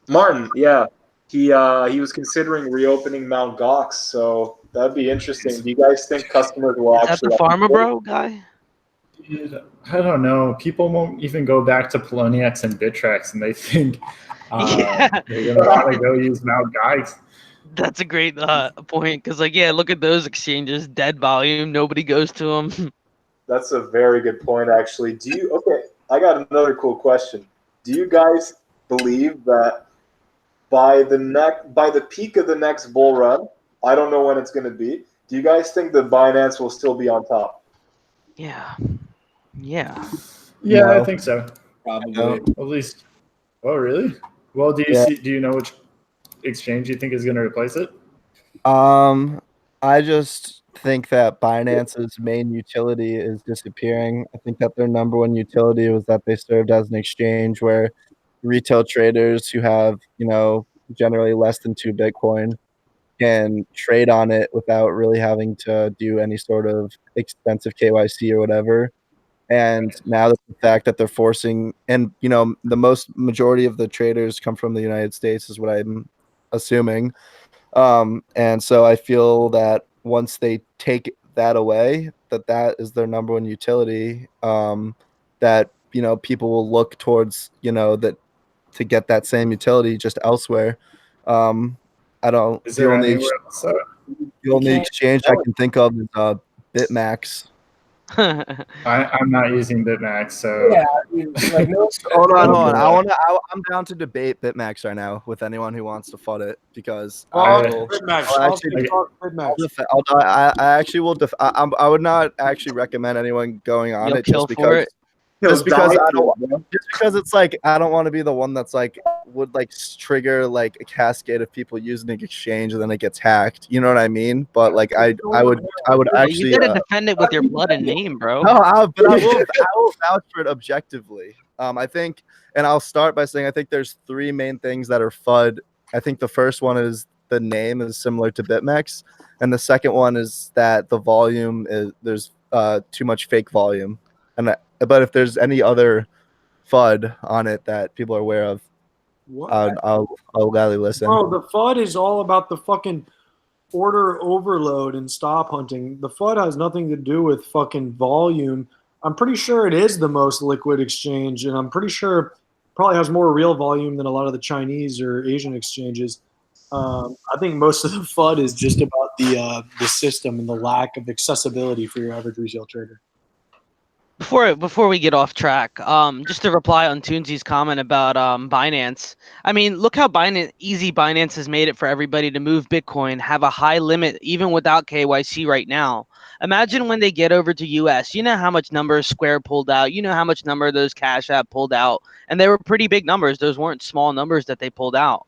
Martin, yeah. He was considering reopening Mount Gox, so That'd be interesting. Do you guys think customers will Is that actually? the Pharma Bro guy? Dude, I don't know. People won't even go back to Poloniex and Bittrex, and they think Yeah. they're gonna want to go use Mount Guys. That's a great point because, like, yeah, look at those exchanges, dead volume, nobody goes to them. That's a very good point, actually. Okay, I got another cool question. Do you guys believe that by the peak of the next bull run, I don't know when it's going to be, do you guys think the Binance will still be on top? Yeah. Yeah. Yeah, No. I think so. Probably. No. At least. Oh, really? Well, do you know which exchange you think is going to replace it? I just think that Binance's main utility is disappearing. I think that their number one utility was that they served as an exchange where retail traders who have, generally less than 2 Bitcoin can trade on it without really having to do any sort of expensive KYC or whatever. And now the fact that they're forcing, and the majority of the traders come from the United States is what I'm assuming. And so I feel that once they take that away, that is their number one utility, that people will look towards that to get that same utility just elsewhere. I don't. Is there anywhere else? The only exchange I can think of is BitMax. I'm not using BitMax, so Yeah, I mean, like no. Hold on. I'm down to debate BitMax right now with anyone who wants to FUD it because BitMax. I'll actually I actually will. I would not actually recommend anyone going on You'll it kill just for because. it. Just because it's like I don't want to be the one that's like would like trigger like a cascade of people using an exchange and then it gets hacked. You know what I mean? But like I would actually. You gotta defend it with your blood and name, bro. No, I will vouch for it objectively. I think, and I'll start by saying I think there's 3 main things that are FUD. I think the first one is the name is similar to BitMEX, and the second one is that the volume is there's too much fake volume. But if there's any other FUD on it that people are aware of, I'll gladly listen. Bro, the FUD is all about the fucking order overload and stop hunting. The FUD has nothing to do with fucking volume. I'm pretty sure it is the most liquid exchange, and I'm pretty sure it probably has more real volume than a lot of the Chinese or Asian exchanges. I think most of the FUD is just about the system and the lack of accessibility for your average retail trader. Before we get off track, just to reply on Toonsy's comment about Binance. I mean, look how easy Binance has made it for everybody to move Bitcoin, have a high limit even without KYC right now. Imagine when they get over to US. You know how much numbers Square pulled out. You know how much number those Cash App pulled out, and they were pretty big numbers. Those weren't small numbers that they pulled out.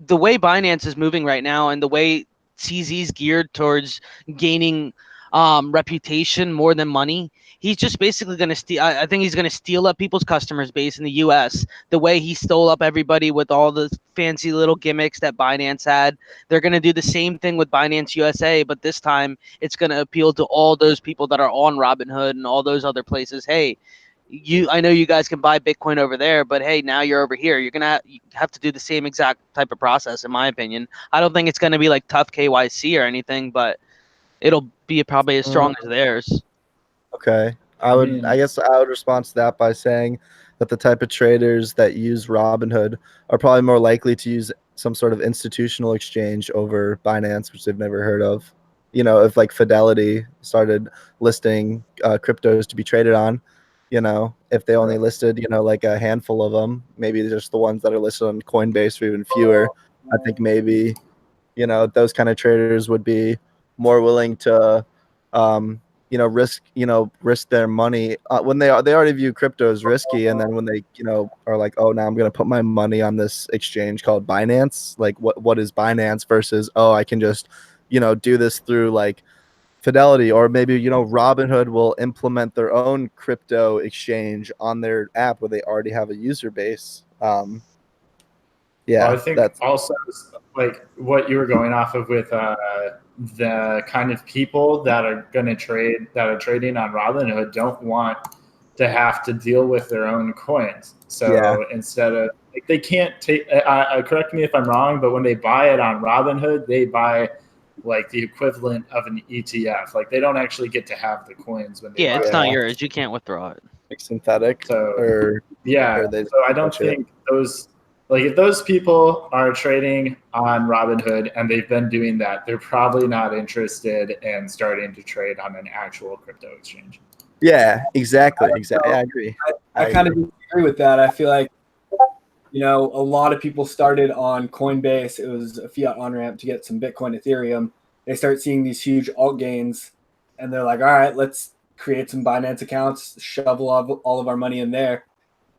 The way Binance is moving right now, and the way CZ's geared towards gaining reputation more than money. He's just basically going to steal. I think he's going to steal up people's customers base in the U.S. the way he stole up everybody with all the fancy little gimmicks that Binance had. They're going to do the same thing with Binance USA, but this time it's going to appeal to all those people that are on Robinhood and all those other places. Hey, I know you guys can buy Bitcoin over there, but hey, now you're over here. You're gonna have to do the same exact type of process, in my opinion. I don't think it's going to be like tough KYC or anything, but it'll be probably as strong as theirs. Okay. I guess I would respond to that by saying that the type of traders that use Robinhood are probably more likely to use some sort of institutional exchange over Binance, which they've never heard of. If like Fidelity started listing cryptos to be traded on, if they only listed, like a handful of them, maybe just the ones that are listed on Coinbase or even fewer, I think maybe, those kind of traders would be more willing to risk their money when they already view crypto as risky, and then when they are like, oh, now I'm going to put my money on this exchange called Binance, like what is Binance versus, oh, I can just do this through like Fidelity, or maybe Robinhood will implement their own crypto exchange on their app where they already have a user base. Well, I think that's also like what you were going off of with the kind of people that are going to trade, that are trading on Robinhood, don't want to have to deal with their own coins. So instead of like, they can't take, correct me if I'm wrong, but when they buy it on Robinhood, they buy like the equivalent of an ETF. Like they don't actually get to have the coins when they Yeah, buy it's it. not yours. You can't withdraw it. Like synthetic, So or yeah, they so I don't think those, like if those people are trading on Robinhood and they've been doing that, they're probably not interested in starting to trade on an actual crypto exchange. Yeah, exactly. I agree. I kind of agree with that. I feel like, you know, a lot of people started on Coinbase. It was a fiat on-ramp to get some Bitcoin, Ethereum. They start seeing these huge alt gains, and they're like, all right, let's create some Binance accounts, shovel all of our money in there.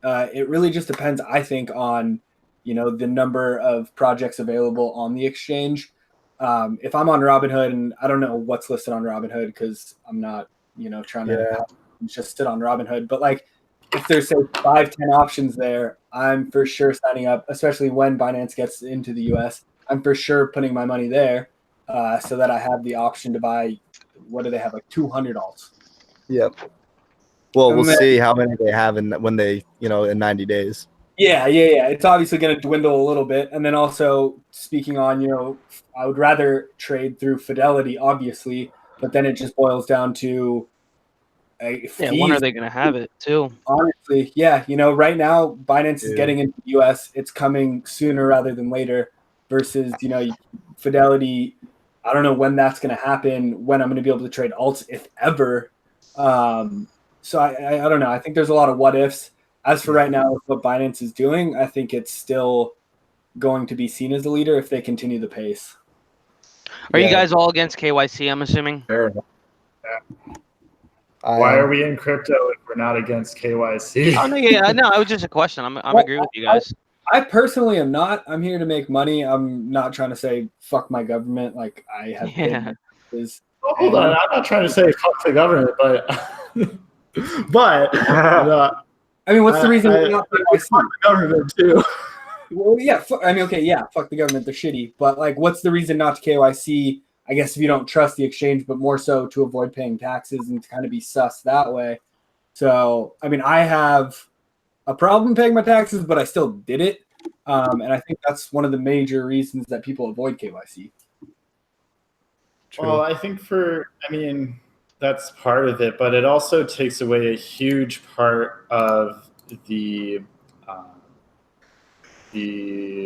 It really just depends, I think, on, you know, the number of projects available on the exchange. If I'm on Robinhood, and I don't know what's listed on Robinhood because I'm not, you know, trying to just sit on Robinhood, but like if there's say 5-10 options there, I'm for sure signing up, especially when Binance gets into the US. I'm for sure putting my money there so that I have the option to buy, what do they have, like 200 alts. Yep. Well, we'll And then- see how many they have when they, you know, in 90 days. Yeah. It's obviously going to dwindle a little bit. And then also speaking on, you know, I would rather trade through Fidelity, obviously, but then it just boils down to When are they going to have it too? Honestly, yeah. You know, right now Binance is getting into the US. It's coming sooner rather than later versus, you know, Fidelity. I don't know when that's going to happen, when I'm going to be able to trade alts, if ever. So I don't know. I think there's a lot of what ifs. As for right now, with what Binance is doing, I think it's still going to be seen as the leader if they continue the pace. Are you guys all against KYC, I'm assuming? Fair enough. Why are we in crypto if we're not against KYC? Oh no, yeah, no, it was just a question. I'm agree with you guys. I personally am not. I'm here to make money. I'm not trying to say fuck my government. Like I have. Hold on, I'm not trying to say fuck the government, but I mean, what's the reason? Fuck the government too. Well, yeah. I mean, okay, yeah. Fuck the government. They're shitty. But like, what's the reason not to KYC? I guess if you don't trust the exchange, but more so to avoid paying taxes and to kind of be sus that way. So, I mean, I have a problem paying my taxes, but I still did it. And I think that's one of the major reasons that people avoid KYC. Well, I think that's part of it, but it also takes away a huge part of the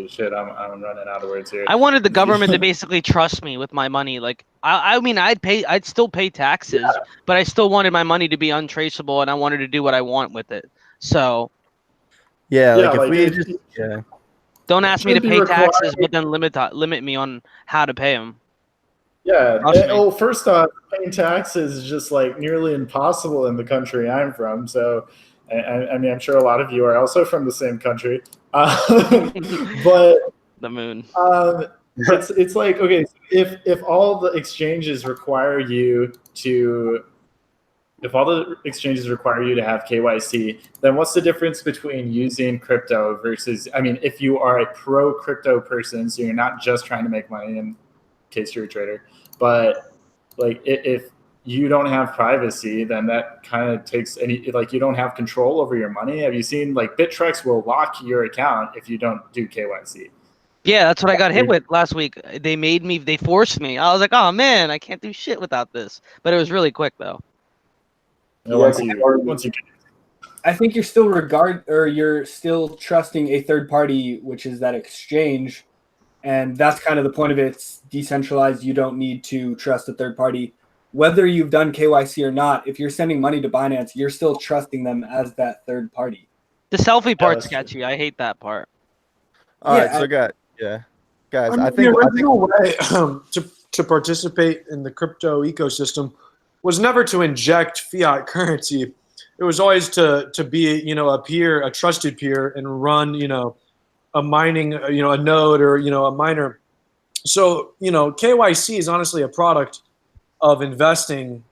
shit. I'm running out of words here. I wanted the government to basically trust me with my money. Like, I mean, I'd still pay taxes, but I still wanted my money to be untraceable, and I wanted to do what I want with it. So, don't ask me to pay taxes, but then limit me on how to pay them. Yeah. Well, first off, paying taxes is just like nearly impossible in the country I'm from. So, I mean, I'm sure a lot of you are also from the same country. But the moon. It's like, okay, if all the exchanges require you to have KYC, then what's the difference between using crypto versus, I mean, if you are a pro crypto person, so you're not just trying to make money in case you're a trader, but like if you don't have privacy, then that kind of takes you don't have control over your money. Have you seen like Bittrex will lock your account if you don't do KYC? Yeah, that's what I got hit with last week. They forced me. I was like, oh man, I can't do shit without this. But it was really quick though. Once you get I think you're still trusting a third party, which is that exchange. And that's kind of the point of it. It's decentralized. You don't need to trust a third party. Whether you've done KYC or not, if you're sending money to Binance, you're still trusting them as that third party. The selfie part's sketchy. I hate that part. All right, so guys, I think the original way to participate in the crypto ecosystem was never to inject fiat currency. It was always to be, you know, a trusted peer, and run, you know, a mining, you know, a node, or, you know, a miner. So, you know, KYC is honestly a product of investing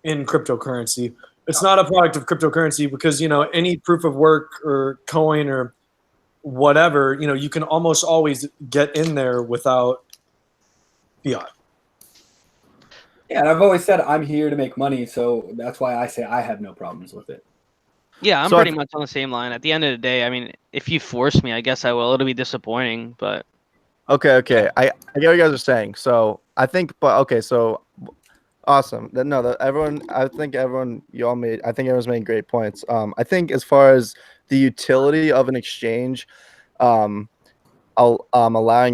in cryptocurrency. It's not a product of cryptocurrency because, you know, any proof of work or coin or whatever, you know, you can almost always get in there without fiat. Yeah, and I've always said I'm here to make money, so that's why I say I have no problems with it. Yeah, I'm pretty much on the same line. At the end of the day, I mean, if you force me, I guess I will. It'll be disappointing, but Okay. I get what you guys are saying. So I think, but okay, so awesome. Everyone, I think everyone's making great points. I think as far as the utility of an exchange, allowing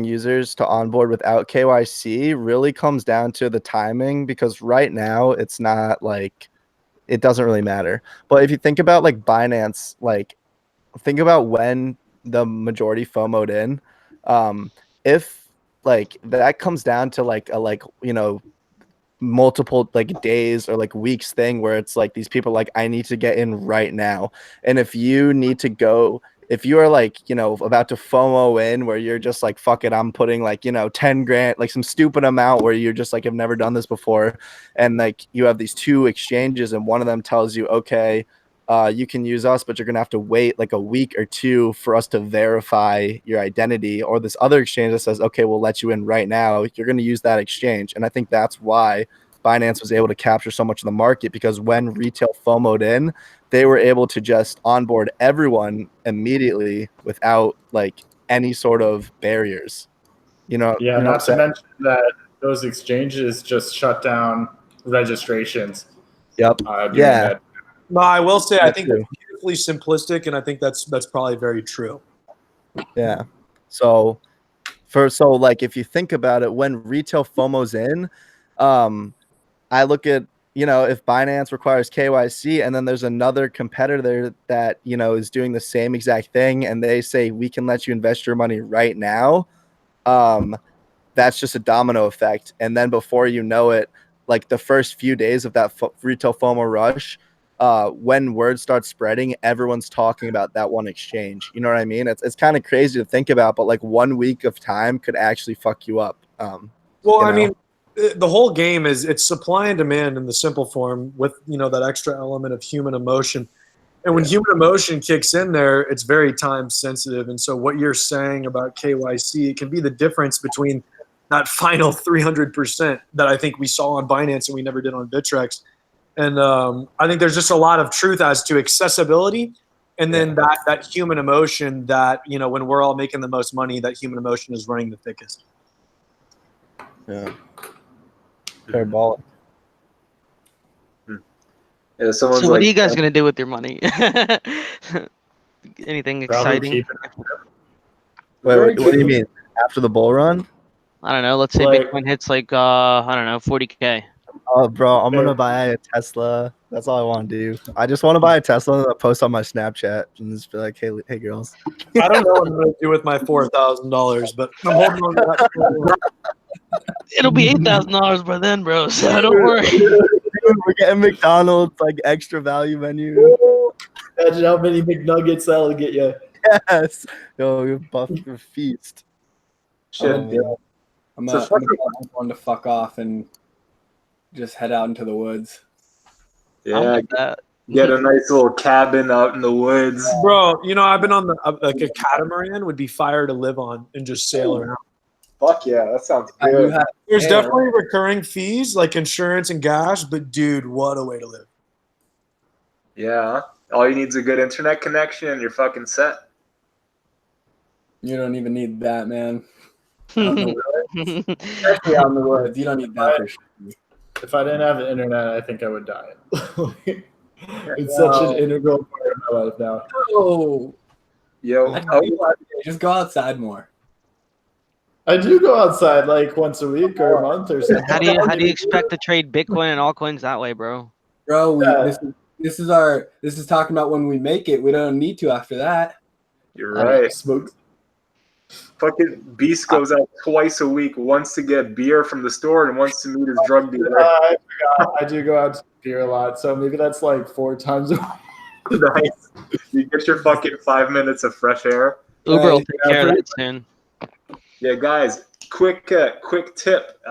users to onboard without KYC really comes down to the timing, because right now it's not like, it doesn't really matter. But if you think about like Binance, like think about when the majority FOMO'd in. If like that comes down to like a multiple like days or like weeks thing where it's like these people like, I need to get in right now. And if you need to go, if you are like, about to FOMO in where you're just like, fuck it, I'm putting like, 10 grand, like some stupid amount where you're just like, have never done this before. And like you have these two exchanges and one of them tells you, okay, you can use us, but you're gonna have to wait like a week or two for us to verify your identity. Or this other exchange that says, okay, we'll let you in right now. You're gonna use that exchange, and I think that's why Binance was able to capture so much of the market, because when retail FOMO'd in, they were able to just onboard everyone immediately without like any sort of barriers. Yeah, you know not what to I'm saying? mention that those exchanges just shut down registrations. Yep. During Yeah. that. No, I will say I That's think true. that's beautifully simplistic, and I think that's probably very true. Yeah. So like if you think about it, when retail FOMO's in, I look at, if Binance requires KYC and then there's another competitor that, is doing the same exact thing and they say we can let you invest your money right now, that's just a domino effect. And then before you know it, like the first few days of that retail FOMO rush, when word starts spreading, everyone's talking about that one exchange. You know what I mean? It's kind of crazy to think about, but like 1 week of time could actually fuck you up. Well, I mean, the whole game is it's supply and demand in the simple form with, that extra element of human emotion. And when human emotion kicks in there, it's very time sensitive. And so what you're saying about KYC, it can be the difference between that final 300% that I think we saw on Binance and we never did on Bittrex. And I think there's just a lot of truth as to accessibility. And then that human emotion that, when we're all making the most money, that human emotion is running the thickest. Yeah. Parabolic. Yeah, So what are you guys gonna do with your money? Anything exciting? Wait, what do you mean? After the bull run? I don't know. Let's say Like- Bitcoin hits like I don't know, 40K. Oh, bro, I'm gonna buy a Tesla. That's all I want to do. I just want to buy a Tesla and post on my Snapchat and just be like, hey girls. I don't know what I'm going to do with my $4,000, but I'm holding on to that. It'll be $8,000 by then, bro. So don't worry. We're getting McDonald's like extra value menu. Imagine how many McNuggets that'll get you. Yes. Yo, you buff your feast. Shit, I'm going to fuck off and just head out into the woods. Yeah, like that. get a nice little cabin out in the woods. Bro, I've been on like a catamaran would be fire to live on and just sail around. Fuck yeah, that sounds good. There's definitely recurring fees like insurance and gas, but dude, what a way to live. Yeah, all you need is a good internet connection and you're fucking set. You don't even need that, man. Especially out in the woods. You don't need that for sure. If I didn't have the internet, I think I would die. It's such an integral part of my life now. Oh, Yo, just go outside more. I do go outside like once a week or a month or something. How do you expect to trade Bitcoin and altcoins that way, bro? Bro, this is talking about when we make it. We don't need to after that. you're right. Smoke. Fucking Beast goes out twice a week, once to get beer from the store and once to meet his drug dealer. I forgot. I do go out to beer a lot, so maybe that's like 4 times a week. Nice. You get your fucking 5 minutes of fresh air. Uber will take care of that soon. Yeah, guys, quick tip.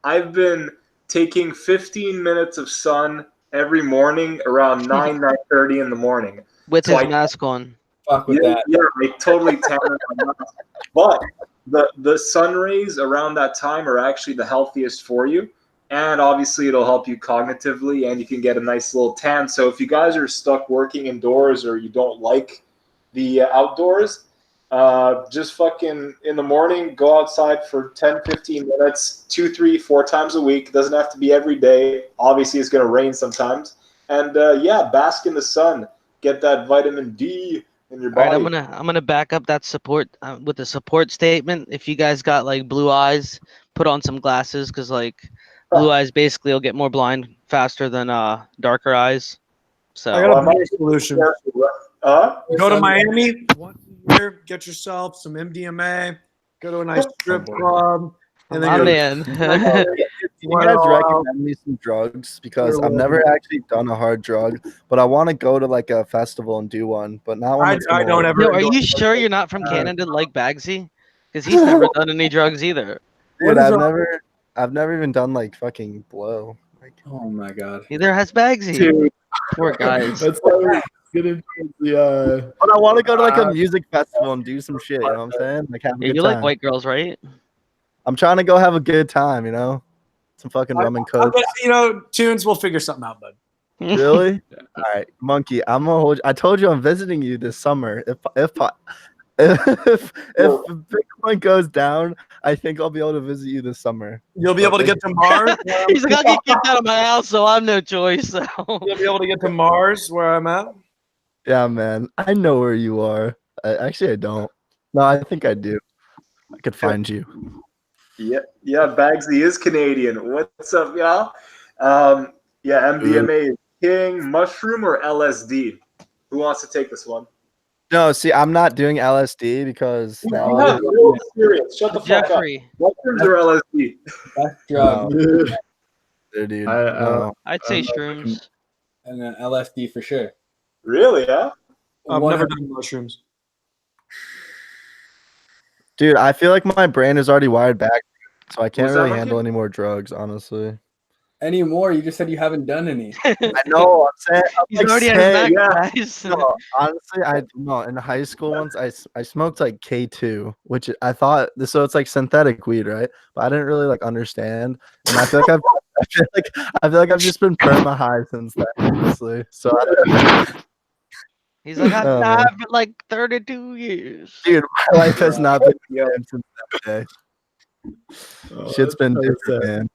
I've been taking 15 minutes of sun every morning around 9:30 in the morning. With his mask on. Fuck with that. Yeah, I totally tan my mask. But the sun rays around that time are actually the healthiest for you. And obviously it'll help you cognitively and you can get a nice little tan. So if you guys are stuck working indoors or you don't like the outdoors, Just fucking in the morning, go outside for 10, 15 minutes, 2, 3, 4 times a week. Doesn't have to be every day. Obviously, it's going to rain sometimes. And yeah, bask in the sun. Get that vitamin D in your All right, body. I'm gonna back up that support with the support statement. If you guys got like blue eyes, put on some glasses because like blue eyes basically will get more blind faster than darker eyes. So I got a better solution. Huh? Go to Miami once a year, get yourself some MDMA, go to a nice strip club, and then my go man. Can you guys recommend me some drugs? Because I've never actually done a hard drug, but I want to go to like a festival and do one. But not one I that's gonna don't work. ever. Yo, are you sure you're not from Canada like Bagsy? Because he's never done any drugs either. Dude, I've never even done like fucking blow. Like, Oh my god. Neither has Bagsy. Dude. Poor guys. That's why we get into the. but I want to go to like a music festival and do some shit. You know what I'm saying? Like have a Yeah, good you time. like white girls, right? I'm trying to go have a good time. You know, some fucking rum and coke. You know, Tunes, we'll figure something out, bud. Really? All right, Monkey. I'm gonna hold. I told you I'm visiting you this summer. If Bitcoin goes down, I think I'll be able to visit you this summer. You'll be able to get to Mars. He's like, I'll get kicked out of my house, so I have no choice. So. You'll be able to get to Mars, where I'm at. Yeah, man. I know where you are. Actually, I don't. No, I think I do. I could find you. Yeah, Bagsy is Canadian. What's up, y'all? Yeah, MDMA is king. Mushroom or LSD? Who wants to take this one? No, see, I'm not doing LSD because now No, serious. Shut the fuck up. Jeffrey, Mushrooms or LSD? Best drug. dude. I- I'd say shrooms. And then LSD for sure. Really? Yeah. I've One never of- done mushrooms. Dude, I feel like my brain is already wired back, so I can't Was that really Monkey? handle any more drugs, honestly. Any more? You just said you haven't done any. I know. I'm saying. He's already at his max, yeah. guys. No, honestly, in high school once I smoked like K2, which I thought so it's like synthetic weed, right? But I didn't really like understand, and I feel like I feel like I've just been perma high since then, honestly. So He's like, I've Oh, been man. high for like 32 years. dude, my life has not been Yeah. the same since that day. Shit's been different, man.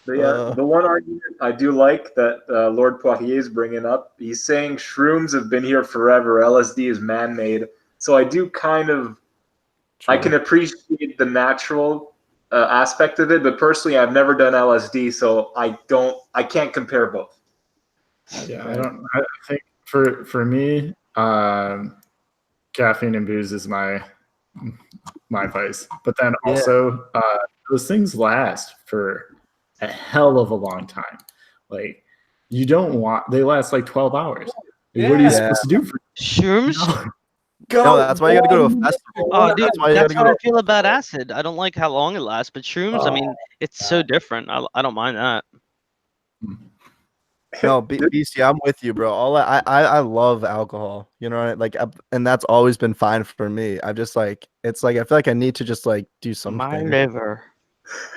But yeah, the one argument I do like that Lord Poitier is bringing up, he's saying shrooms have been here forever. LSD is man-made. So I do kind of, I can appreciate the natural aspect of it, but personally, I've never done LSD, so I can't compare both. Yeah, I think for me, caffeine and booze is my vice. But then also, those things last for a hell of a long time. Like they last like 12 hours. What are you supposed to do for Shrooms? No, that's why you gotta go to a festival. Oh, dude, That's why you that's gotta how go I feel about acid. I don't like how long it lasts, but shrooms, I mean, it's so different. I don't mind that. No, BC, I'm with you, bro. I love alcohol, you know, like, and that's always been fine for me. I just like, it's like I feel like I need to just like do something. My liver.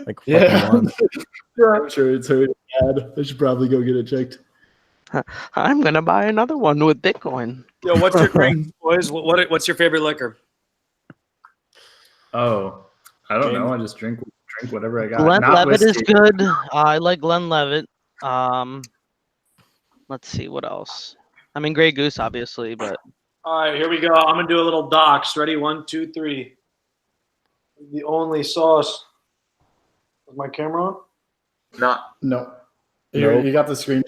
Like, Yeah. once. I'm sure it's already bad. I should probably go get it checked. I'm gonna buy another one with Bitcoin. Yo, what's your drink, boys? What's your favorite liquor? Oh, I don't know. I just drink whatever I got. Glenlivet is whiskey. good. I like Glenlivet. Let's see what else. I mean, Grey Goose, obviously, but All right, here we go. I'm gonna do a little docs. Ready? 1, 2, 3. The only sauce. Is my camera on? Not. No. Nope. You got the screen.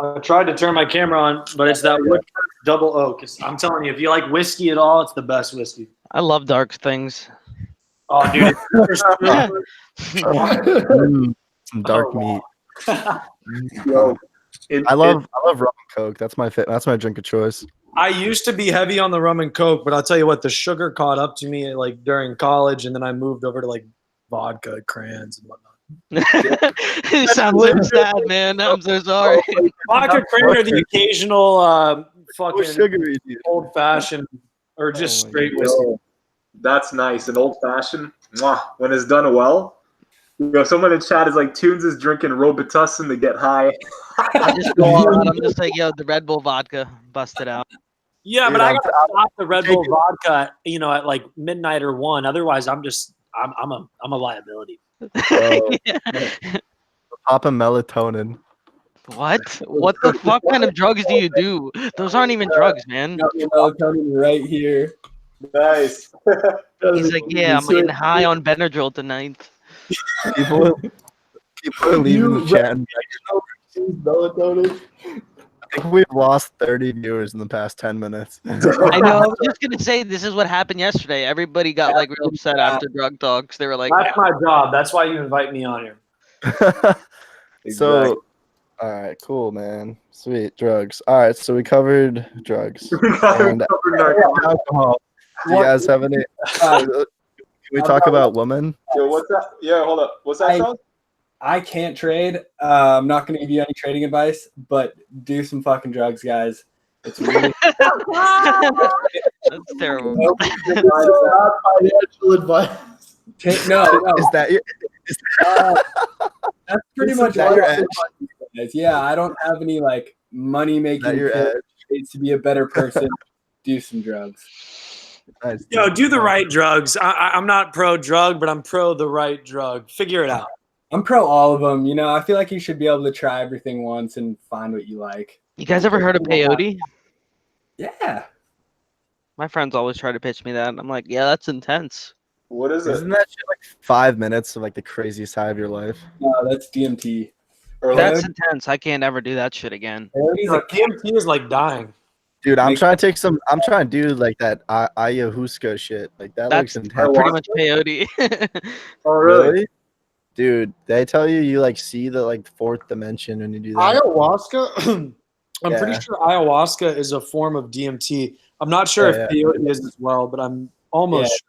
I tried to turn my camera on, but it's that Woodford Double Oak. I'm telling you, if you like whiskey at all, it's the best whiskey. I love dark things. Oh, dude. Some dark meat. Yo, I love rum and coke. That's my drink of choice. I used to be heavy on the rum and coke, but I'll tell you what, the sugar caught up to me like during college, and then I moved over to like vodka, crayons, and whatnot. It sounds so sad, man. I'm so sorry. Vodka, crayon, or the occasional fucking sugary, dude. old fashioned, or just Oh my straight God. whiskey. Yo, that's nice. An old fashioned. When it's done well. Yo, someone in chat is like, Tunes is drinking Robitussin to get high. I just go all out. I'm just like, yo, the Red Bull vodka, bust it out. Yeah, Dude, but I I'm- got to stop the Red Bull vodka, at like midnight or 1. Otherwise, I'm a liability. Bro, Yeah. popping melatonin. What? What the fuck kind of drugs do you do? Those aren't even drugs, man. Got your melatonin right here. Nice. He's like, yeah, I'm getting high on Benadryl tonight. People are leaving the chat. And Melatonin. I think we've lost 30 viewers in the past 10 minutes. I know. I was just gonna say this is what happened yesterday. Everybody got like real upset after drug talks. They were like, That's my job. That's why you invite me on here. So, all right, cool, man. Sweet drugs. All right, so we covered drugs and alcohol. Do you guys have any? Can we talk about women? Yo, what's that? Yeah, hold up. What's that, Charles? I can't trade. I'm not going to give you any trading advice, but do some fucking drugs, guys. It's really that's terrible. Not financial advice. no. Is that your? That's pretty Is much that all your I edge? have. Yeah, I don't have any like money Is making that your edge? ways to be a better person. Do some drugs. Nice. Yo, do the right drugs. I'm not pro drug, but I'm pro the right drug. Figure it out. I'm pro all of them. I feel like you should be able to try everything once and find what you like. You guys ever heard of peyote? Yeah. My friends always try to pitch me that. I'm like, yeah, that's intense. What is it? Isn't that shit like 5 minutes of like the craziest high of your life? No, that's DMT. Or That's intense. I can't ever do that shit again. Like, DMT is like dying. Dude, I'm trying to do like that ayahuasca shit. Like that That's looks intense. pretty much peyote. oh, really? Dude, they tell you like see the like fourth dimension when you do that. Ayahuasca. I'm pretty sure ayahuasca is a form of DMT. I'm not sure if peyote is as well, but I'm almost sure.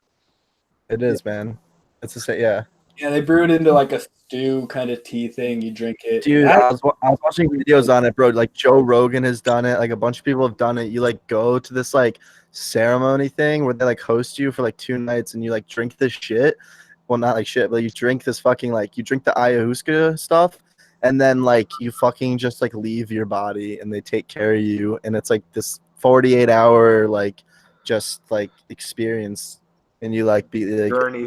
It is, man. It's the same. Yeah. Yeah, they brew it into like a stew kind of tea thing. You drink it. Dude, I was watching videos on it, bro. Like Joe Rogan has done it. Like a bunch of people have done it. You like go to this like ceremony thing where they like host you for like 2 nights and you like drink this shit. Well, not like shit, but you drink this fucking like you drink the ayahuasca stuff and then like you fucking just like leave your body and they take care of you and it's like this 48-hour like just like experience and you like be like Journey.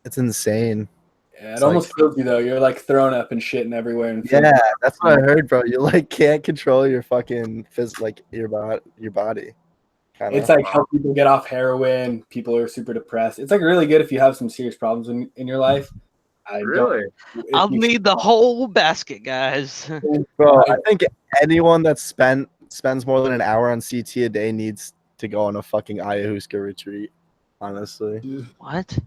it's insane. Yeah, It's it almost like- kills you though. You're like thrown up and shitting everywhere. And Yeah, that's what I heard, bro. You like can't control your fucking like your body. Kinda. It's like help people get off heroin. People are super depressed. It's like really good if you have some serious problems in your life. Really? I'll need the whole basket, guys. Bro, I think anyone that spends more than an hour on CT a day needs to go on a fucking ayahuasca retreat. Honestly, What?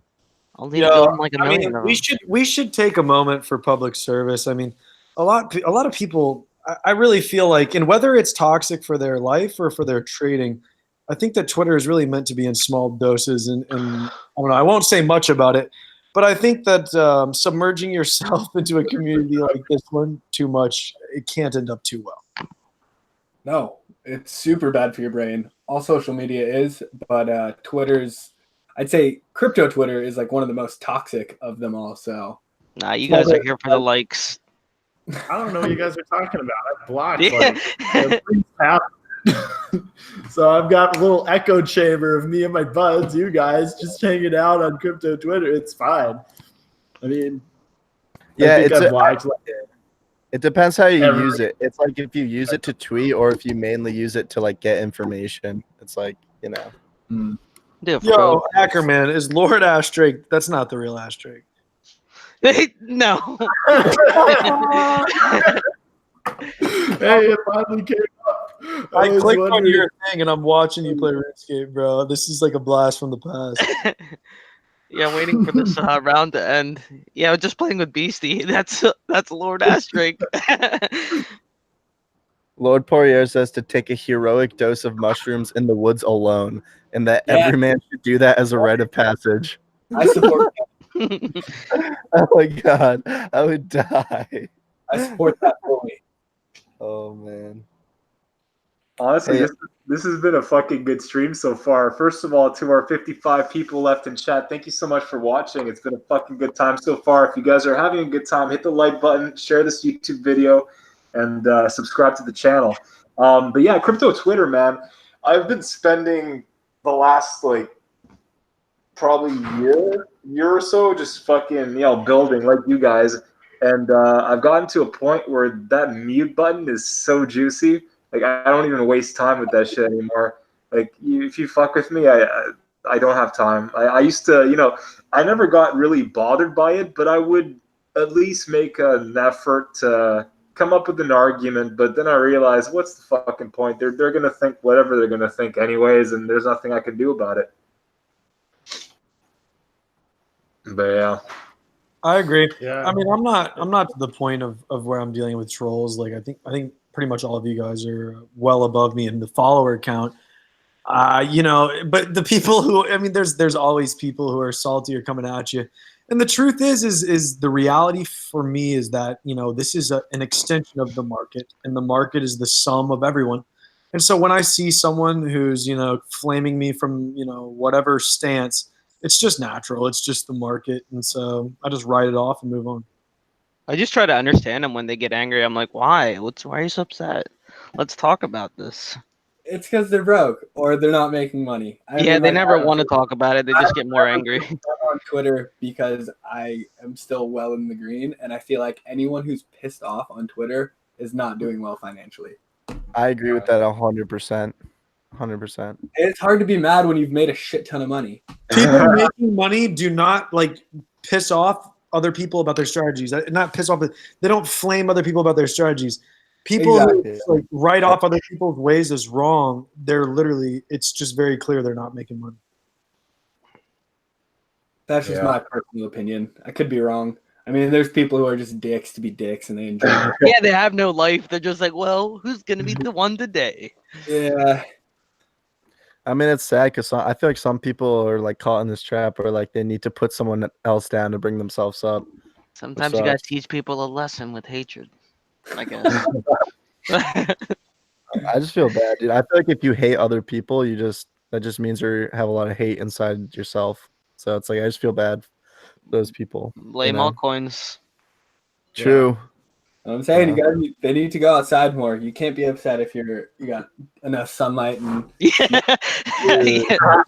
I'll need to go on like a I million mean, of them. we should take a moment for public service. I mean, a lot of people. I really feel like, and whether it's toxic for their life or for their trading, I think that Twitter is really meant to be in small doses. And I don't know. I won't say much about it, but I think that submerging yourself into a community like this one too much, it can't end up too well. No, it's super bad for your brain. All social media is, but Twitter's. I'd say crypto Twitter is like one of the most toxic of them all. So Nah, you guys are here for the likes. I don't know what you guys are talking about. I blocked Yeah. like things happen. So I've got a little echo chamber of me and my buds, you guys, just hanging out on crypto Twitter. It's fine. I mean, yeah, I think I've blocked like it depends how you Every- use it. It's like if you use it to tweet or if you mainly use it to like get information. It's like Dude, for Yo, real. Hackerman, is Lord Ashdrake? That's not the real Ashdrake. No. Hey, it finally came up. I was clicked on wondering- your thing and I'm watching you play RuneScape, bro. This is like a blast from the past. Yeah, I'm waiting for this round to end. Yeah, just playing with Beastie. That's Lord Astrake. Lord Poirier says to take a heroic dose of mushrooms in the woods alone, and that Yeah. every man should do that as a rite of passage. I support. Oh my god, I would die. I support that fully. Oh man. Honestly, Hey. this has been a fucking good stream so far. First of all, to our 55 people left in chat, thank you so much for watching. It's been a fucking good time so far. If you guys are having a good time, hit the like button, share this YouTube video, and subscribe to the channel. But yeah, crypto Twitter, man. I've been spending the last like probably year or so just fucking building like you guys, and I've gotten to a point where that mute button is so juicy. Like I don't even waste time with that shit anymore. Like if you fuck with me, I don't have time. I used to, I never got really bothered by it, but I would at least make an effort to come up with an argument. But then I realized, what's the fucking point? They're gonna think whatever they're gonna think anyways, and there's nothing I can do about it. But yeah, I agree. Yeah. I mean, I'm not to the point of where I'm dealing with trolls. Like I think pretty much all of you guys are well above me in the follower count. But the people who, I mean, there's always people who are salty or coming at you. And the truth is the reality for me is that, this is an extension of the market, and the market is the sum of everyone. And so when I see someone who's, flaming me from, whatever stance, it's just natural. It's just the market. And so I just write it off and move on. I just try to understand them when they get angry. I'm like, why? Why are you so upset? Let's talk about this. It's because they're broke or they're not making money. Yeah, they never want to talk about it. They just get more angry. I'm on Twitter because I am still well in the green, and I feel like anyone who's pissed off on Twitter is not doing well financially. I agree with that 100%. 100%. It's hard to be mad when you've made a shit ton of money. People making money do not piss off other people about their strategies. Not piss off, but they don't flame other people about their strategies. People who write off other people's ways as wrong, it's just very clear they're not making money. That's just my personal opinion. I could be wrong. I mean, there's people who are just dicks to be dicks and they enjoy it. Yeah, they have no life. They're just like, well, who's going to be the one today? Yeah. I mean, it's sad because I feel like some people are like caught in this trap where like they need to put someone else down to bring themselves up. Sometimes you got to teach people a lesson with hatred, I guess. I just feel bad, dude. I feel like if you hate other people, that just means you have a lot of hate inside yourself. So it's like I just feel bad for those people. Blame all coins. True. I'm saying they need to go outside more. You can't be upset if you got enough sunlight and that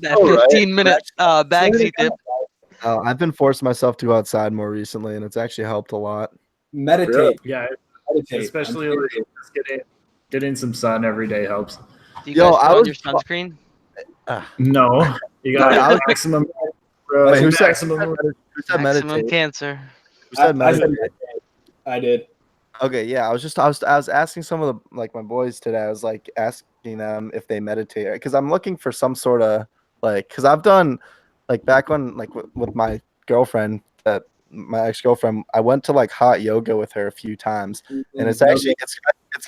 15-minute bagsy dip. I've been forcing myself to go outside more recently, and it's actually helped a lot. Meditate. Yeah, meditate. Especially just getting some sun every day helps. Do you guys put on your sunscreen? No, you got maximum. Wait, who said Maximum meditate? Cancer. Who said meditate? I did. Okay, yeah, I was asking some of the my boys today. I was like asking them if they meditate because I'm looking for some sort of because I've done back when with my girlfriend, my ex-girlfriend, I went to hot yoga with her a few times, and it's actually it's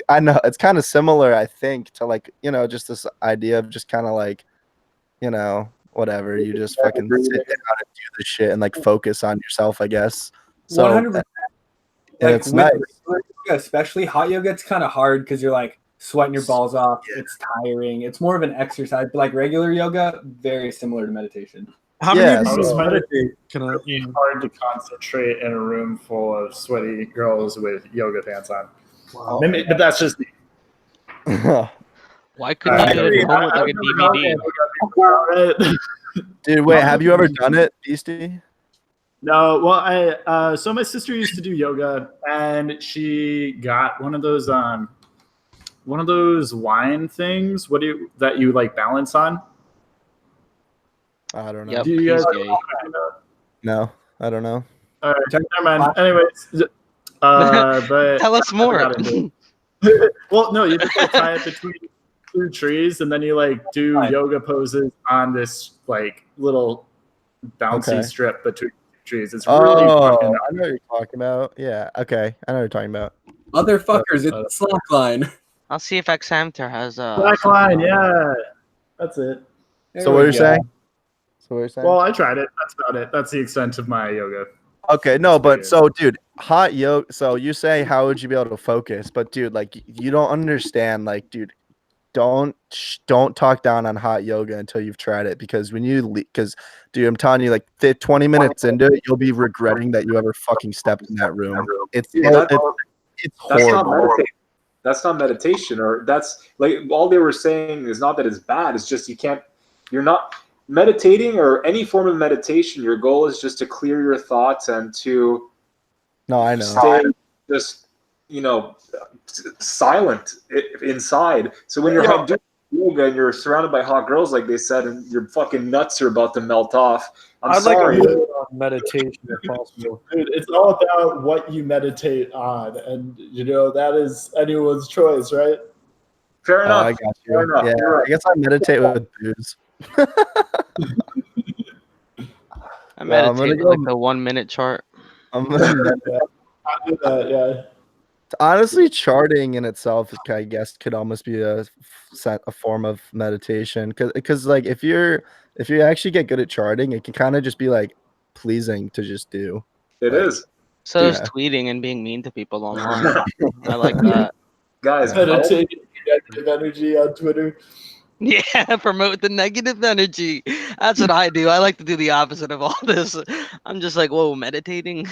I know it's kind of similar, I think, to just this idea of just kind of whatever, you just fucking sit down and do this shit and focus on yourself, I guess. So 100%. It's nice. Especially hot yoga, it's kind of hard because you're sweating your balls off. It's tiring. It's more of an exercise. But regular yoga, very similar to meditation. How many of you meditate? It's hard to concentrate in a room full of sweaty girls with yoga pants on. Wow. But that's just me. Why couldn't you do it at home with a DVD? Dude, wait, have you ever done it, Beastie? No, well, so my sister used to do yoga, and she got one of those wine things. That you balance on? I don't know. Yep, do you guys No, I don't know. All right, never mind. Anyways, but tell us more. Well, no, you just tie it between two trees, and then you do yoga poses on this little bouncy strip between trees. It's really fucking. I know what you're talking about. Yeah, okay, I know what you're talking about. Motherfuckers, it's slackline. I'll see if Xamter has a slackline. Yeah, that's it. So what are you saying? Well, I tried it. That's about it. That's the extent of my yoga. Okay, no, but so, dude, hot yoga. So you say, how would you be able to focus? But, dude, you don't understand. Dude, don't talk down on hot yoga until you've tried it, because dude, I'm telling you, 20 minutes into it, you'll be regretting that you ever fucking stepped in that room. It's horrible. that's not meditation, or that's like all they were saying is not that it's bad. It's just you're not meditating or any form of meditation. Your goal is just to clear your thoughts and to stay just, silent inside. So when you're doing yoga and you're surrounded by hot girls, like they said, and your fucking nuts are about to melt off, I'd sorry. like a word on meditation if possible. Dude, it's all about what you meditate on, and that is anyone's choice, right? Fair enough. I got you. Fair enough. Yeah, You're right. I guess I meditate with booze. I meditate with like the 1 minute chart. I'm gonna meditate. I do that, yeah. Honestly, charting in itself, I guess, could almost be a form of meditation. Because like if you actually get good at charting, it can kind of just be like pleasing to just do. It is. So is tweeting and being mean to people online. I like that. Guys, Meditating negative energy on Twitter. Yeah, promote the negative energy. That's what I do. I like to do the opposite of all this. I'm just like, whoa, meditating.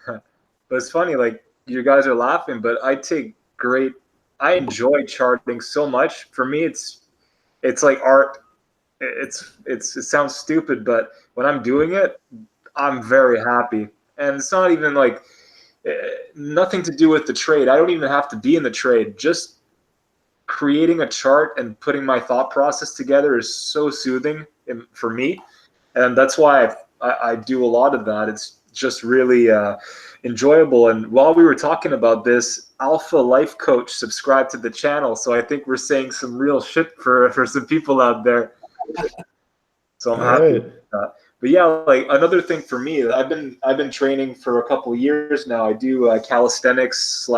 but it's funny, like you guys are laughing, but I enjoy charting so much. For me, it's like art. It sounds stupid, but when I'm doing it, I'm very happy. And it's not even like nothing to do with the trade. I don't even have to be in the trade. Just creating a chart and putting my thought process together is so soothing for me. And that's why I do a lot of that. It's just really enjoyable. And while we were talking about this, Alpha Life Coach subscribed to the channel. So I think we're saying some real shit for some people out there. So I'm happy with that. But yeah, like another thing for me, I've been training for a couple of years now. I do calisthenics /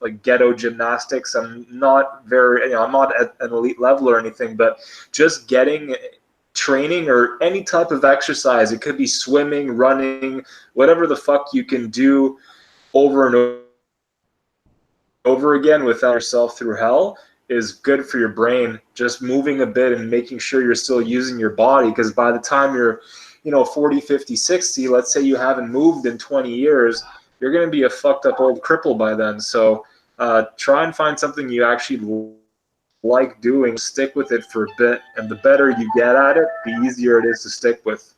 like ghetto gymnastics. I'm not I'm not at an elite level or anything, but just getting training or any type of exercise. It could be swimming, running, whatever the fuck you can do over and over again without yourself through hell is good for your brain. Just moving a bit and making sure you're still using your body, because by the time you're 40, 50, 60, let's say you haven't moved in 20 years, you're going to be a fucked up old cripple by then. So try and find something you actually like doing, stick with it for a bit, and the better you get at it, the easier it is to stick with.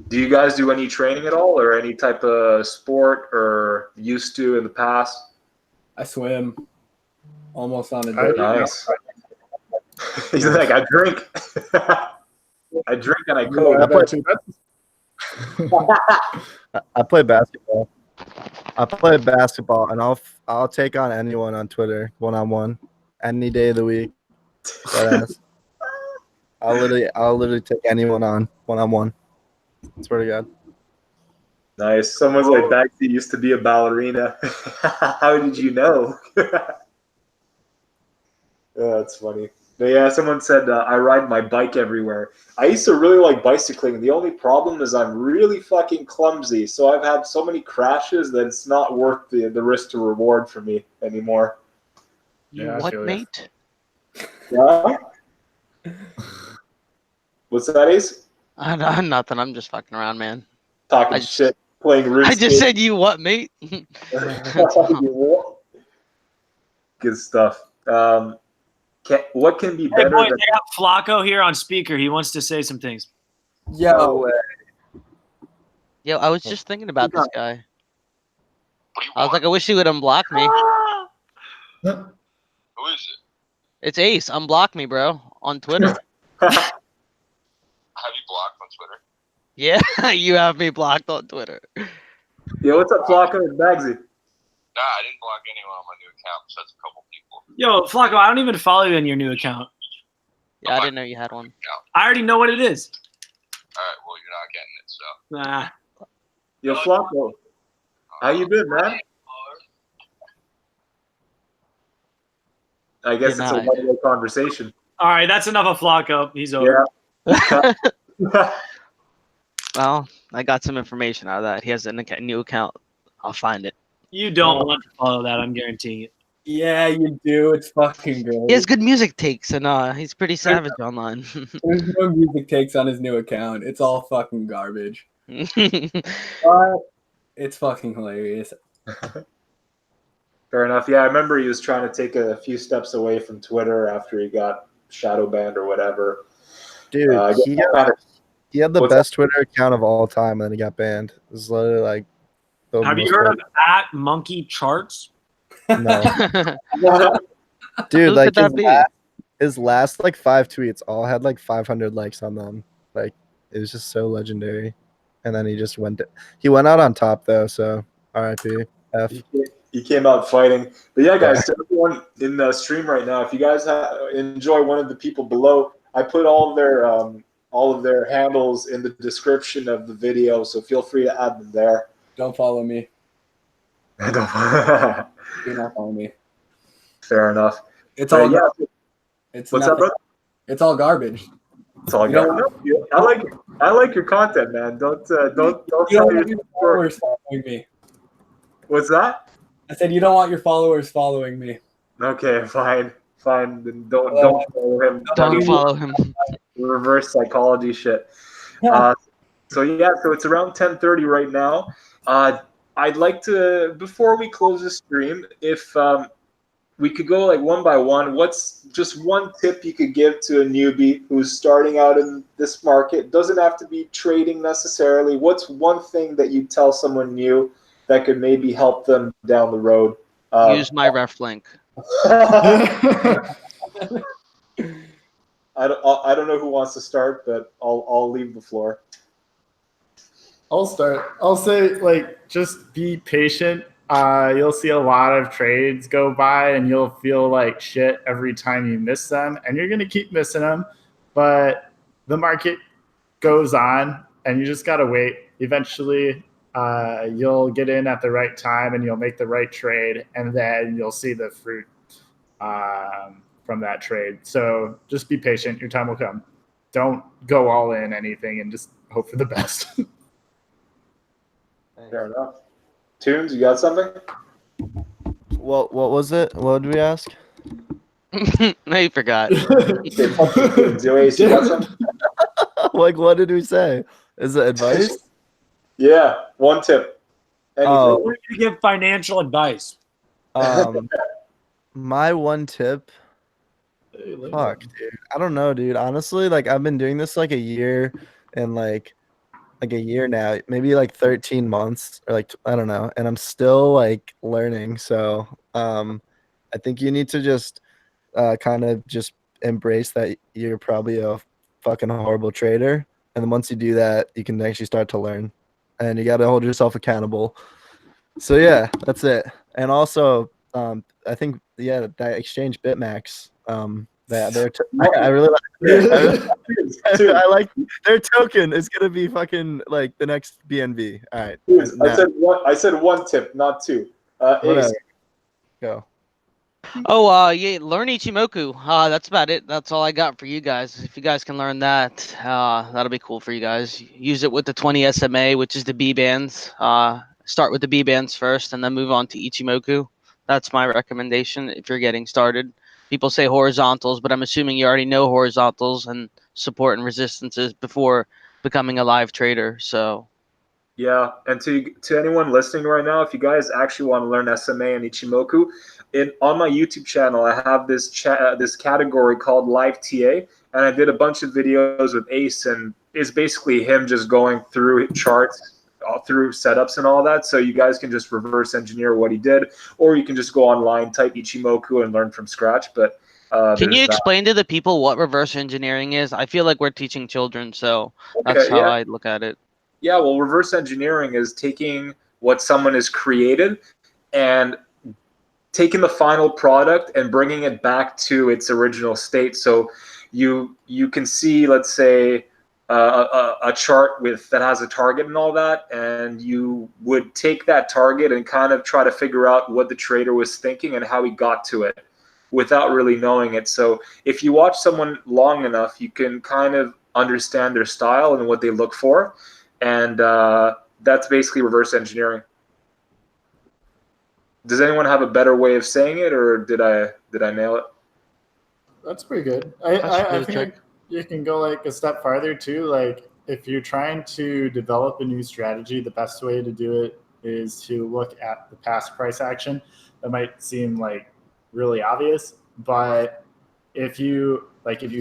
Do you guys do any training at all, or any type of sport, or used to in the past? I swim almost on a daily. Nice. He's like, I drink. I drink and I code. I play basketball. And I'll take on anyone on Twitter one-on-one any day of the week. I'll literally take anyone on one-on-one. Swear to God. Nice. Someone's like, Bagsy used to be a ballerina. How did you know? Oh, that's funny. But yeah, someone said I ride my bike everywhere. I used to really like bicycling. The only problem is I'm really fucking clumsy. So I've had so many crashes that it's not worth the risk to reward for me anymore. Yeah, what, mate? Yeah? What's that, Ace? Nothing. I'm just fucking around, man. Talking shit, playing RuneScape. I just said, you what, mate? Good stuff. What can be better? Hey, boy, they have Flacco here on speaker. He wants to say some things. Yo, Yo, I was just thinking about this guy. I was like, I wish he would unblock me. Who is it? It's Ace. Unblock me, bro, on Twitter. Have you blocked on Twitter? Yeah, you have me blocked on Twitter. Yo, what's up, Flacco and Bagsy? Nah, I didn't block anyone on my new account besides a couple people. Yo, Flacco, I don't even follow you on your new account. Yeah, I didn't know you had one. I already know what it is. All right, well, you're not getting it, so. Nah. Yo, Flacco, how you been, man? I guess it's a one-way conversation. All right, that's enough of Flacco. He's over. Yeah. Well, I got some information out of that. He has a new account. I'll find it. You don't want to follow that, I'm guaranteeing it. yeah, you do. It's fucking great. He has good music takes, and he's pretty savage online. There's no music takes on his new account. It's all fucking garbage. But it's fucking hilarious. Fair enough. Yeah, I remember he was trying to take a few steps away from Twitter after he got shadow banned or whatever. Dude, he had the What's best Twitter account of all time, and then he got banned. It was literally like the Have you most heard fun- of @MonkeyCharts? No, Who dude, Who like could that be? his last like 5 tweets all had like 500 likes on them. Like it was just so legendary. And then he just he went out on top though. So R.I.P. F. He came out fighting. But yeah, guys, to everyone in the stream right now, if you guys enjoy one of the people below, I put all of their handles in the description of the video, so feel free to add them there. Don't follow me. Don't- Do not follow me. Fair enough. It's all. yeah. It's What's nothing. up, brother? It's all garbage. It's all You know good. I like your content, man. Don't You sell don't want your your followers following me. What's that? I said you don't want your followers following me. Okay, fine. Then don't follow him. Don't follow him. Reverse psychology shit. So it's around 10:30 right now. I'd like to, before we close the stream, if we could go like one by one. What's just one tip you could give to a newbie who's starting out in this market? Doesn't have to be trading necessarily. What's one thing that you tell someone new that could maybe help them down the road? Use my ref link. I don't know who wants to start, but I'll leave the floor. I'll start. I'll say, like, just be patient. You'll see a lot of trades go by, and you'll feel like shit every time you miss them, and you're gonna keep missing them. But the market goes on, and you just gotta wait. Eventually, you'll get in at the right time, and you'll make the right trade, and then you'll see the fruit from that trade. So just be patient. Your time will come. Don't go all in anything, and just hope for the best. Fair enough. Tunes, you got something? What was it? What did we ask? No, you forgot. Joey, you got something? Like, what did we say? Is it advice? Yeah, one tip. Anything. Oh. We're going to give financial advice. My one tip. Fuck, dude. I don't know, dude. Honestly, like I've been doing this like a year and like a year now, maybe like 13 months or like I don't know, and I'm still like learning. So I think you need to just kind of just embrace that you're probably a fucking horrible trader, and then once you do that, you can actually start to learn, and you got to hold yourself accountable. So yeah, that's it. And also I think that exchange Bitmax I really like. I like their token is gonna be fucking like the next BNB. All right. Dude, I said one tip, not two. Ace. Go. Oh, yeah, learn Ichimoku. That's about it. That's all I got for you guys. If you guys can learn that, that'll be cool for you guys. Use it with the 20 SMA, which is the B bands. Start with the B bands first, and then move on to Ichimoku. That's my recommendation if you're getting started. People say horizontals, but I'm assuming you already know horizontals and support and resistances before becoming a live trader. So, yeah, and to anyone listening right now, if you guys actually want to learn SMA and Ichimoku, on my YouTube channel, I have this category called Live TA, and I did a bunch of videos with Ace, and it's basically him just going through charts, through setups and all that. So you guys can just reverse engineer what he did, or you can just go online, type Ichimoku, and learn from scratch. But can you explain to the people what reverse engineering is? I feel like we're teaching children, so that's how I look at it. Yeah, well, reverse engineering is taking what someone has created and taking the final product and bringing it back to its original state. So you can see, let's say, a chart that has a target and all that, and you would take that target and kind of try to figure out what the trader was thinking and how he got to it without really knowing it. So if you watch someone long enough, you can kind of understand their style and what they look for, and that's basically reverse engineering. Does anyone have a better way of saying it, or did I nail it? That's pretty good. I think you can go like a step farther too. Like if you're trying to develop a new strategy, the best way to do it is to look at the past price action. that might seem like really obvious, but if you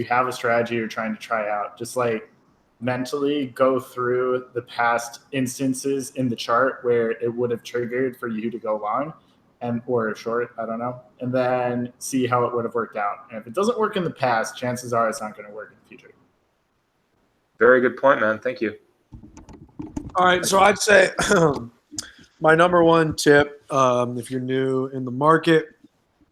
have a strategy you're trying to try out, just like mentally go through the past instances in the chart where it would have triggered for you to go long or short, I don't know, and then see how it would have worked out. And if it doesn't work in the past, chances are it's not going to work in the future. Very good point, man. Thank you. All right, so I'd say my number one tip, if you're new in the market,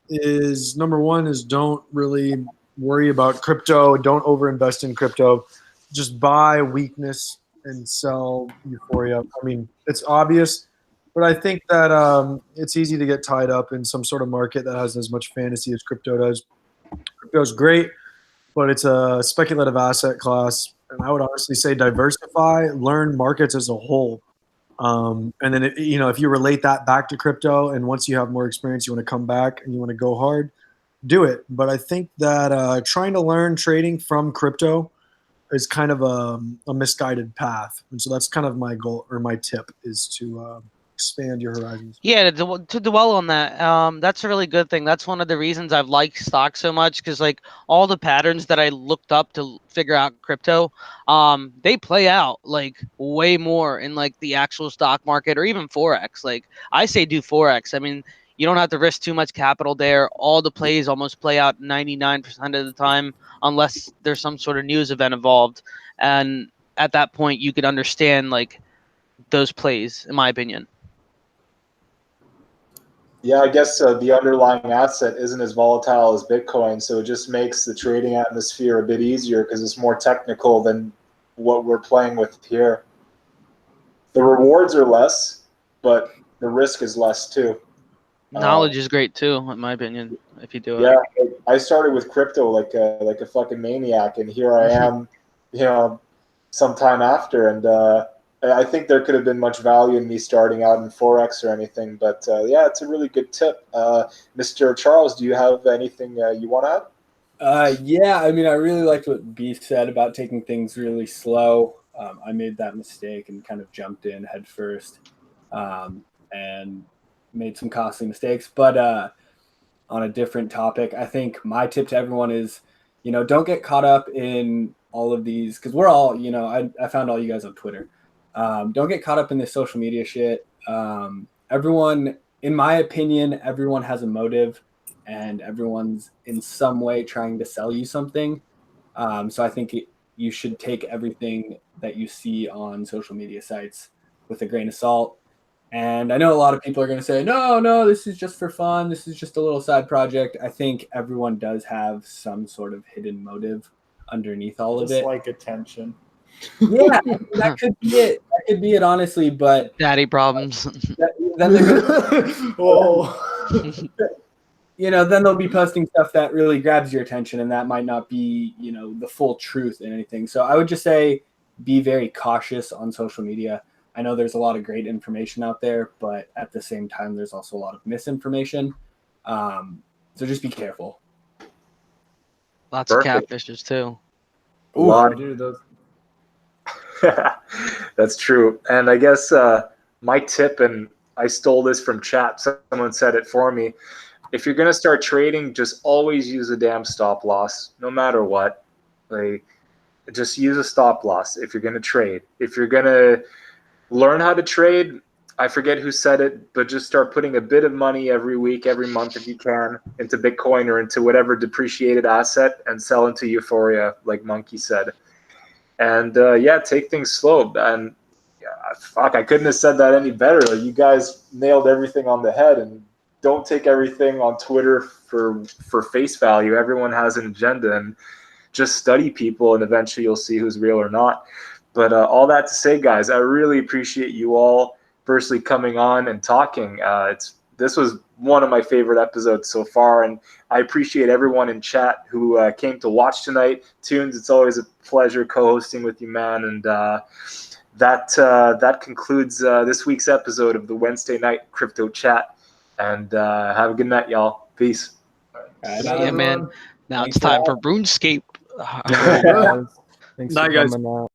is number one is don't really worry about crypto. Don't overinvest in crypto. Just buy weakness and sell euphoria. I mean, it's obvious, but I think that it's easy to get tied up in some sort of market that has as much fantasy as crypto does. Crypto is great, but it's a speculative asset class. And I would honestly say diversify, learn markets as a whole. And then, if you relate that back to crypto, and once you have more experience, you want to come back and you want to go hard, do it. But I think that trying to learn trading from crypto is kind of a misguided path. And so that's kind of my goal, or my tip, is to expand your horizons. Yeah, to dwell on that, that's a really good thing. That's one of the reasons I've liked stocks so much, because like all the patterns that I looked up to figure out crypto, they play out like way more in like the actual stock market or even Forex. Like I say do Forex. I mean, you don't have to risk too much capital there. All the plays almost play out 99% of the time, unless there's some sort of news event involved. And at that point, you could understand like those plays, in my opinion. Yeah, I guess the underlying asset isn't as volatile as Bitcoin, so it just makes the trading atmosphere a bit easier because it's more technical than what we're playing with here. The rewards are less, but the risk is less too. Knowledge is great too, in my opinion, if you do it. Yeah, I started with crypto like a fucking maniac, and here I am, sometime after, and I think there could have been much value in me starting out in Forex or anything, but yeah, it's a really good tip. Mr. Charles, do you have anything you want to add? Yeah, I mean, I really liked what Beast said about taking things really slow. I made that mistake and kind of jumped in head first and made some costly mistakes. But on a different topic, I think my tip to everyone is, don't get caught up in all of these, because we're all, I found all you guys on Twitter. Don't get caught up in this social media shit. Everyone, in my opinion, everyone has a motive, and everyone's in some way trying to sell you something. So I think you should take everything that you see on social media sites with a grain of salt. And I know a lot of people are going to say, no, this is just for fun. This is just a little side project. I think everyone does have some sort of hidden motive underneath all of it. Just like attention. Yeah, that could be it. That could be it, honestly. But daddy problems. Then they're then they'll be posting stuff that really grabs your attention, and that might not be, the full truth in anything. So I would just say be very cautious on social media. I know there's a lot of great information out there, but at the same time, there's also a lot of misinformation. So just be careful. Lots of catfishes too. Ooh, dude, those. That's true. And I guess my tip, and I stole this from chat, someone said it for me. If you're going to start trading, just always use a damn stop loss, no matter what. Like, just use a stop loss if you're going to trade. If you're going to learn how to trade, I forget who said it, but just start putting a bit of money every week, every month if you can, into Bitcoin or into whatever depreciated asset, and sell into euphoria, like Monkey said. And take things slow. And fuck, I couldn't have said that any better. Like, you guys nailed everything on the head. And don't take everything on Twitter for face value. Everyone has an agenda, and just study people, and eventually you'll see who's real or not. But all that to say, guys, I really appreciate you all firstly coming on and talking. This was one of my favorite episodes so far, and I appreciate everyone in chat who came to watch tonight. Tunes, it's always a pleasure co-hosting with you, man. And that concludes this week's episode of the Wednesday night crypto chat. And have a good night, y'all. Peace. Yeah, man. Now it's time for RuneScape. Thanks Night, for guys. coming out.